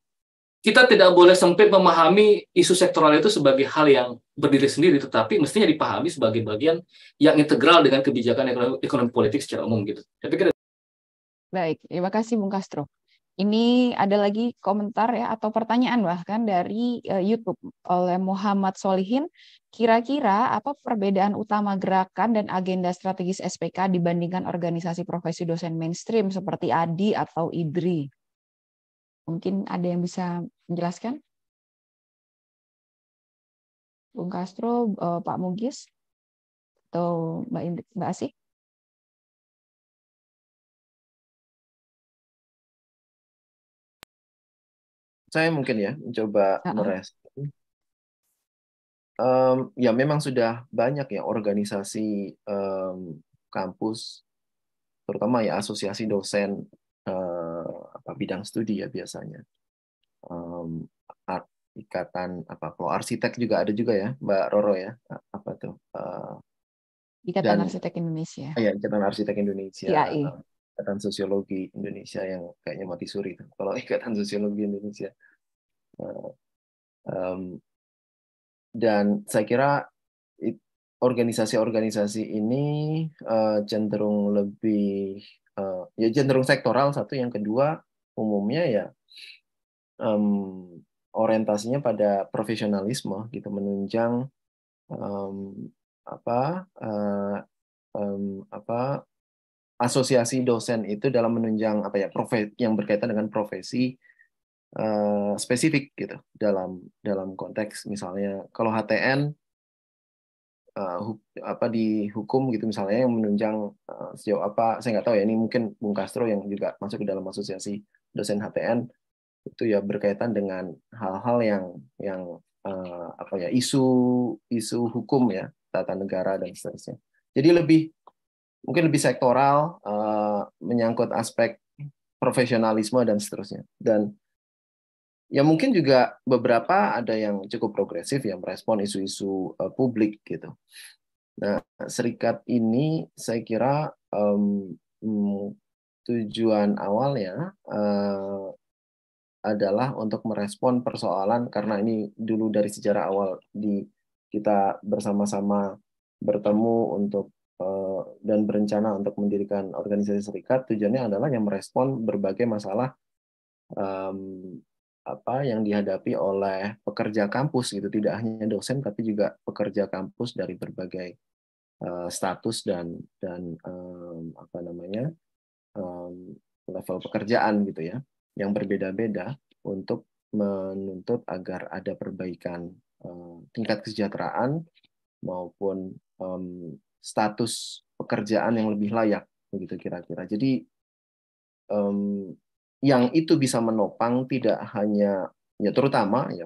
kita tidak boleh sempit memahami isu sektoral itu sebagai hal yang berdiri sendiri, tetapi mestinya dipahami sebagai bagian yang integral dengan kebijakan ekonomi politik secara umum gitu. Saya pikir. Baik, terima kasih Bung Castro. Ini ada lagi komentar ya atau pertanyaan bahkan dari YouTube oleh Muhammad Solihin. Kira-kira apa perbedaan utama gerakan dan agenda strategis SPK dibandingkan organisasi profesi dosen mainstream seperti ADI atau IDRI? Mungkin ada yang bisa menjelaskan? Bung Castro, Pak Mugis, atau Mbak Asih? Saya mungkin ya mencoba merespon. Ya memang sudah banyak ya organisasi kampus, terutama ya asosiasi dosen bidang studi ya biasanya. Ikatan kalau arsitek juga ada juga ya Mbak Roro ya, apa tuh? Ikatan Arsitek Indonesia. Ya, Ikatan Arsitek Indonesia. IAI. Ikatan Sosiologi Indonesia yang kayaknya mati suri tuh. Kalau Ikatan Sosiologi Indonesia. Dan saya kira organisasi-organisasi ini cenderung lebih ya cenderung sektoral satu, yang kedua umumnya ya orientasinya pada profesionalisme gitu, menunjang asosiasi dosen itu dalam menunjang yang berkaitan dengan profesi spesifik gitu, dalam konteks misalnya kalau HTN di hukum gitu misalnya, yang menunjang sejauh apa saya nggak tahu ya, ini mungkin Bung Castro yang juga masuk ke dalam asosiasi dosen HTN itu ya berkaitan dengan hal-hal yang isu hukum ya, tata negara dan seterusnya. Jadi mungkin lebih sektoral, menyangkut aspek profesionalisme dan seterusnya. Dan ya mungkin juga beberapa ada yang cukup progresif yang merespon isu-isu publik gitu. Nah, serikat ini saya kira tujuan awalnya adalah untuk merespon persoalan, karena ini dulu dari sejarah awal kita bersama-sama bertemu untuk dan berencana untuk mendirikan organisasi serikat, tujuannya adalah yang merespon berbagai masalah yang dihadapi oleh pekerja kampus gitu, tidak hanya dosen tapi juga pekerja kampus dari berbagai status dan level pekerjaan gitu ya, yang berbeda-beda, untuk menuntut agar ada perbaikan tingkat kesejahteraan maupun status pekerjaan yang lebih layak begitu kira-kira. Jadi yang itu bisa menopang tidak hanya ya terutama ya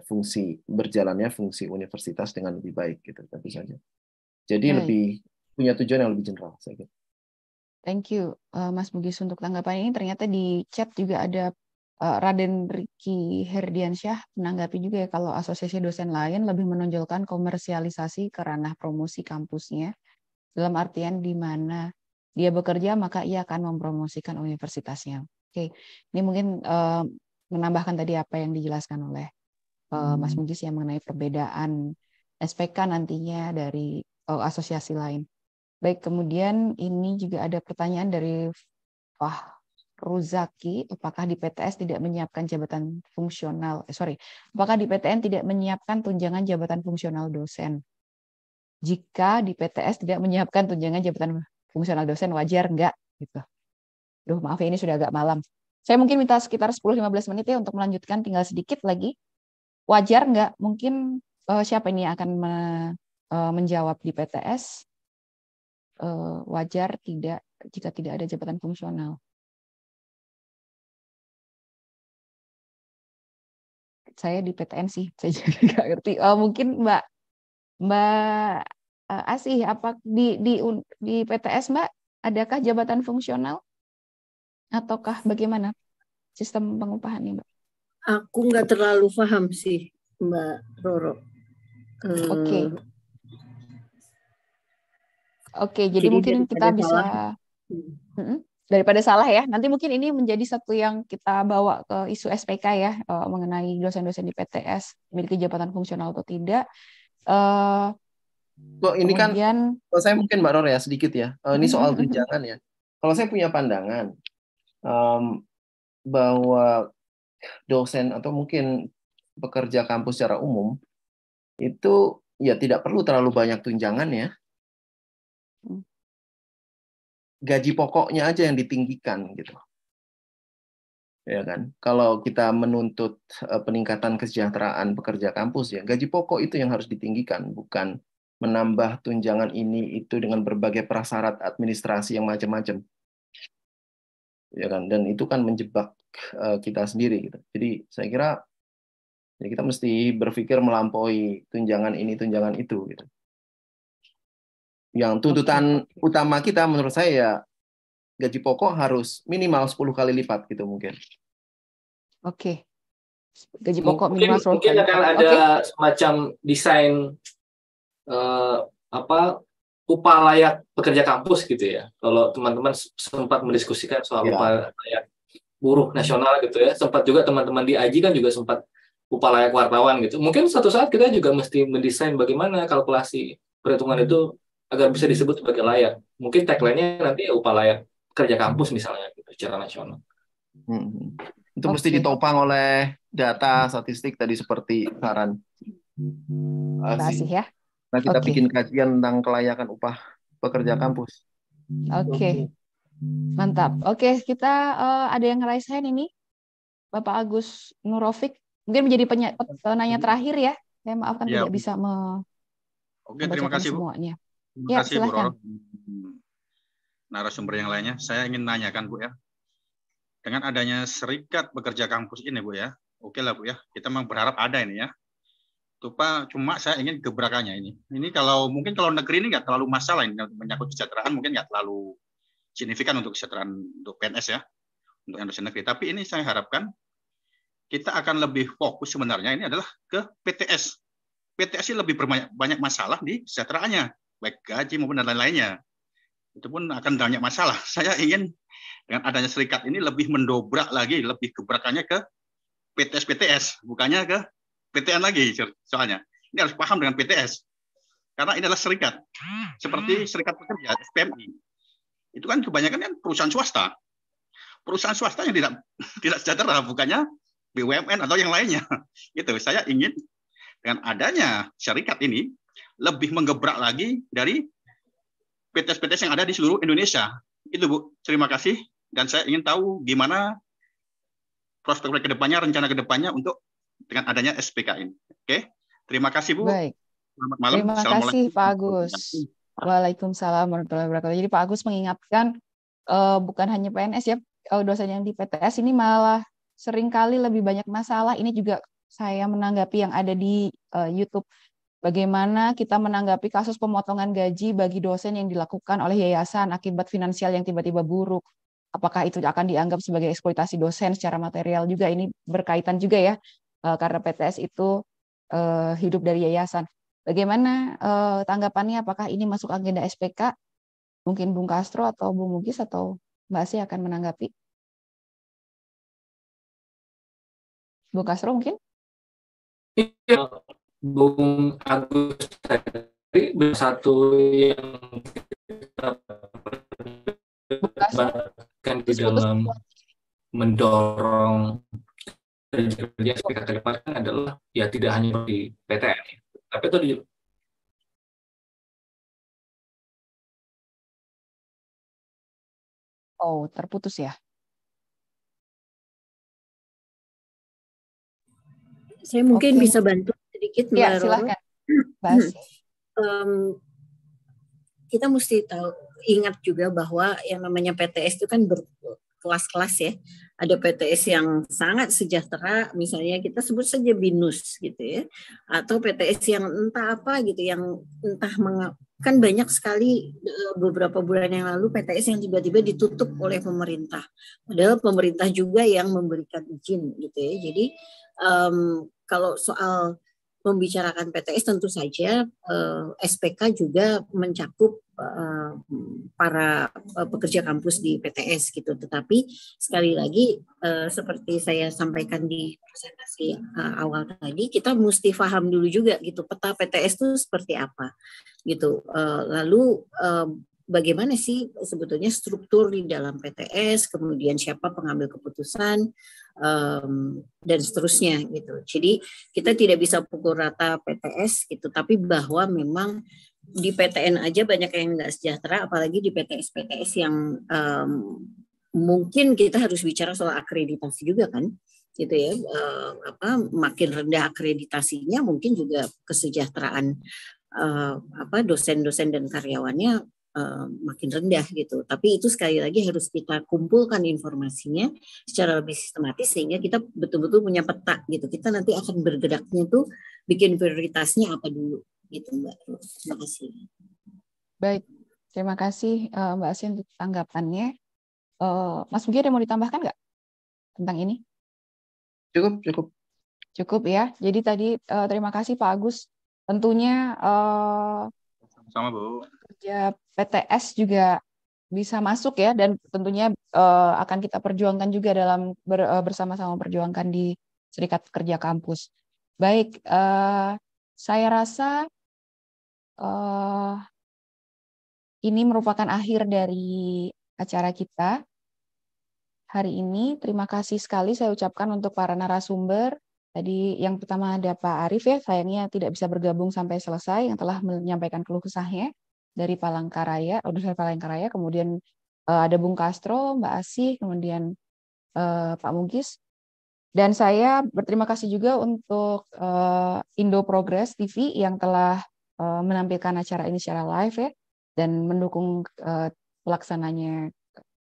berjalannya fungsi universitas dengan lebih baik gitu tentu saja. Jadi lebih punya tujuan yang lebih general saya kira. Thank you Mas Bugis untuk tanggapan ini. Ternyata di chat juga ada Raden Riki Herdiansyah menanggapi juga ya, kalau asosiasi dosen lain lebih menonjolkan komersialisasi ke ranah promosi kampusnya, dalam artian di mana dia bekerja maka ia akan mempromosikan universitasnya. Oke, ini mungkin menambahkan tadi apa yang dijelaskan oleh Mas Bugis yang mengenai perbedaan SPK nantinya dari asosiasi lain. Baik, kemudian ini juga ada pertanyaan dari Ruzaki, apakah di PTS tidak menyiapkan jabatan fungsional? Apakah di PTN tidak menyiapkan tunjangan jabatan fungsional dosen? Jika di PTS tidak menyiapkan tunjangan jabatan fungsional dosen, wajar enggak? Gitu. Duh, maaf ya, ini sudah agak malam. Saya mungkin minta sekitar 10-15 menit ya untuk melanjutkan, tinggal sedikit lagi. Wajar enggak? Mungkin siapa ini akan menjawab di PTS? Wajar tidak jika tidak ada jabatan fungsional. saya di PTN sih, saya juga nggak ngerti. Mungkin Mbak Asih, apa di PTS Mbak adakah jabatan fungsional ataukah bagaimana sistem pengupahannya Mbak? Aku nggak terlalu paham sih, Mbak Roro. Oke, jadi mungkin kita bisa daripada salah ya. Nanti mungkin ini menjadi satu yang kita bawa ke isu SPK ya, mengenai dosen-dosen di PTS memiliki jabatan fungsional atau tidak. Ini kemudian, kan kalau saya mungkin Mbak Roro ya sedikit ya. Ini soal tunjangan ya. Kalau saya punya pandangan bahwa dosen atau mungkin pekerja kampus secara umum itu ya tidak perlu terlalu banyak tunjangan ya. Gaji pokoknya aja yang ditinggikan gitu. Ya kan? Kalau kita menuntut peningkatan kesejahteraan pekerja kampus ya, gaji pokok itu yang harus ditinggikan, bukan menambah tunjangan ini itu dengan berbagai prasyarat administrasi yang macam-macam. Ya kan? Dan itu kan menjebak kita sendiri gitu. Jadi saya kira ya kita mesti berpikir melampaui tunjangan ini, tunjangan itu gitu. Yang tuntutan utama kita menurut saya ya gaji pokok harus minimal 10 kali lipat gitu mungkin. Oke. Gaji pokok minimal 10 kali lipat. Mungkin akan ada semacam desain upah layak pekerja kampus gitu ya. Kalau teman-teman sempat mendiskusikan soal upah layak buruh nasional gitu ya. Sempat juga teman-teman di AJI kan juga sempat upah layak wartawan gitu. Mungkin suatu saat kita juga mesti mendesain bagaimana kalkulasi perhitungan itu agar bisa disebut sebagai layak. Mungkin tagline-nya nanti upah layak kerja kampus misalnya gitu secara nasional. Itu mesti ditopang oleh data statistik tadi seperti saran. Kasih ya. Nah, kita bikin kajian tentang kelayakan upah pekerja kampus. Oke. Mantap. Oke, kita ada yang raise hand ini. Bapak Agus Nurofik. Mungkin menjadi penanya terakhir ya. Saya maafkan tidak bisa terima kasih Bu. Semuanya. Terima kasih Bu Roro. Narasumber yang lainnya, saya ingin nanyakan Bu ya. Dengan adanya serikat pekerja kampus ini Bu ya, oke lah Bu ya, kita memang berharap ada ini ya. Cuma saya ingin gebrakannya ini. Ini mungkin kalau negeri ini nggak terlalu masalah ini menyangkut kesejahteraan, mungkin nggak terlalu signifikan untuk kesejahteraan untuk PNS ya, untuk yang dosen negeri. Tapi ini saya harapkan kita akan lebih fokus sebenarnya ini adalah ke PTS. PTS ini lebih banyak masalah di kesejahteraannya, baik gaji maupun dan lain-lainnya. Itu pun akan banyak masalah. Saya ingin dengan adanya serikat ini lebih mendobrak lagi, lebih gebrakannya ke PTS-PTS, bukannya ke PTN lagi soalnya. Ini harus paham dengan PTS. Karena ini adalah serikat. Seperti serikat pekerja, SPMI. Itu kan kebanyakan kan perusahaan swasta. Perusahaan swasta yang tidak sejahtera, bukannya BUMN atau yang lainnya. Gitu. Saya ingin dengan adanya serikat ini lebih menggebrak lagi dari PTS-PTS yang ada di seluruh Indonesia. Itu Bu, terima kasih. Dan saya ingin tahu gimana prospek ke depannya, rencana ke depannya untuk dengan adanya SPK ini. Oke, terima kasih Bu. Baik. Selamat malam. Terima kasih Pak Agus. Waalaikumsalam warahmatullahi wabarakatuh. Jadi Pak Agus mengingatkan bukan hanya PNS ya, dosen yang di PTS ini malah seringkali lebih banyak masalah. Ini juga saya menanggapi yang ada di YouTube. Bagaimana kita menanggapi kasus pemotongan gaji bagi dosen yang dilakukan oleh yayasan akibat finansial yang tiba-tiba buruk. Apakah itu akan dianggap sebagai eksploitasi dosen secara material juga? Ini berkaitan juga ya, karena PTS itu hidup dari yayasan. Bagaimana tanggapannya? Apakah ini masuk agenda SPK? Mungkin Bung Castro atau Bung Mugis atau Mbak Asih akan menanggapi. Bung Castro mungkin? Iya, Bung Agus tadi bersatu yang kita perdebatkan di dalam mendorong kerja SPK ke depan adalah ya tidak hanya di PTN, tapi itu di terputus ya. Saya mungkin bisa bantu sedikit Mbak Roro. Silakan. Bahas. Kita mesti ingat juga bahwa yang namanya PTS itu kan kelas-kelas ya. Ada PTS yang sangat sejahtera, misalnya kita sebut saja BINUS gitu ya, atau PTS yang entah apa gitu, yang entah kan banyak sekali beberapa bulan yang lalu PTS yang tiba-tiba ditutup oleh pemerintah. Padahal pemerintah juga yang memberikan izin gitu ya. Jadi kalau soal membicarakan PTS tentu saja SPK juga mencakup para pekerja kampus di PTS gitu. Tetapi sekali lagi seperti saya sampaikan di presentasi awal tadi, kita mesti paham dulu juga gitu peta PTS itu seperti apa gitu. Lalu bagaimana sih sebetulnya struktur di dalam PTS, kemudian siapa pengambil keputusan, dan seterusnya gitu. Jadi kita tidak bisa pukul rata PTS gitu, tapi bahwa memang di PTN aja banyak yang nggak sejahtera, apalagi di PTS-PTS yang mungkin kita harus bicara soal akreditasi juga kan, gitu ya. Makin rendah akreditasinya, mungkin juga kesejahteraan dosen-dosen dan karyawannya makin rendah gitu. Tapi itu sekali lagi harus kita kumpulkan informasinya secara lebih sistematis sehingga kita betul-betul punya peta gitu. Kita nanti akan bergeraknya tuh bikin prioritasnya apa dulu gitu Mbak. Terima kasih. Baik, terima kasih Mbak Asih untuk tanggapannya. Mas Mugi ada mau ditambahkan nggak tentang ini? Cukup ya. Jadi tadi terima kasih Pak Agus. Tentunya sama Bu. Kerja PTS juga bisa masuk ya, dan tentunya akan kita perjuangkan juga dalam bersama-sama perjuangkan di Serikat Pekerja Kampus. Baik, saya rasa ini merupakan akhir dari acara kita hari ini. Terima kasih sekali saya ucapkan untuk para narasumber. Tadi yang pertama ada Pak Arief ya, sayangnya tidak bisa bergabung sampai selesai, yang telah menyampaikan keluh kesahnya dari Palangkaraya, Universitas Palangkaraya. Kemudian ada Bung Castro, Mbak Asih, kemudian Pak Mugis. Dan saya berterima kasih juga untuk Indo Progress TV yang telah menampilkan acara ini secara live ya, dan mendukung pelaksananya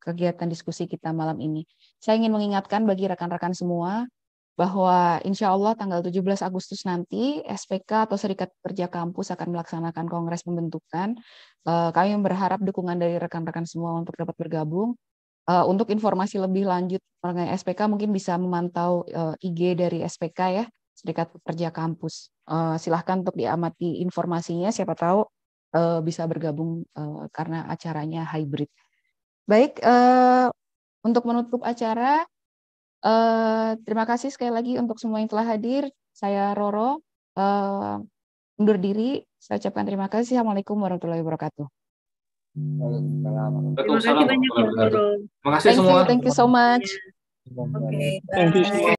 kegiatan diskusi kita malam ini. Saya ingin mengingatkan bagi rekan-rekan semua bahwa insya Allah tanggal 17 Agustus nanti SPK atau Serikat Pekerja Kampus akan melaksanakan kongres pembentukan. Kami berharap dukungan dari rekan-rekan semua untuk dapat bergabung. Untuk informasi lebih lanjut mengenai SPK mungkin bisa memantau IG dari SPK ya, Serikat Pekerja Kampus. Silahkan untuk diamati informasinya, siapa tahu bisa bergabung karena acaranya hybrid. Baik, untuk menutup acara, terima kasih sekali lagi untuk semua yang telah hadir. Saya Roro, undur diri. Saya ucapkan terima kasih. Assalamualaikum warahmatullahi wabarakatuh. Terima kasih banyak Mbak Roro. Terima kasih semua. Thank you so much. Oke, Thank you bye. semua.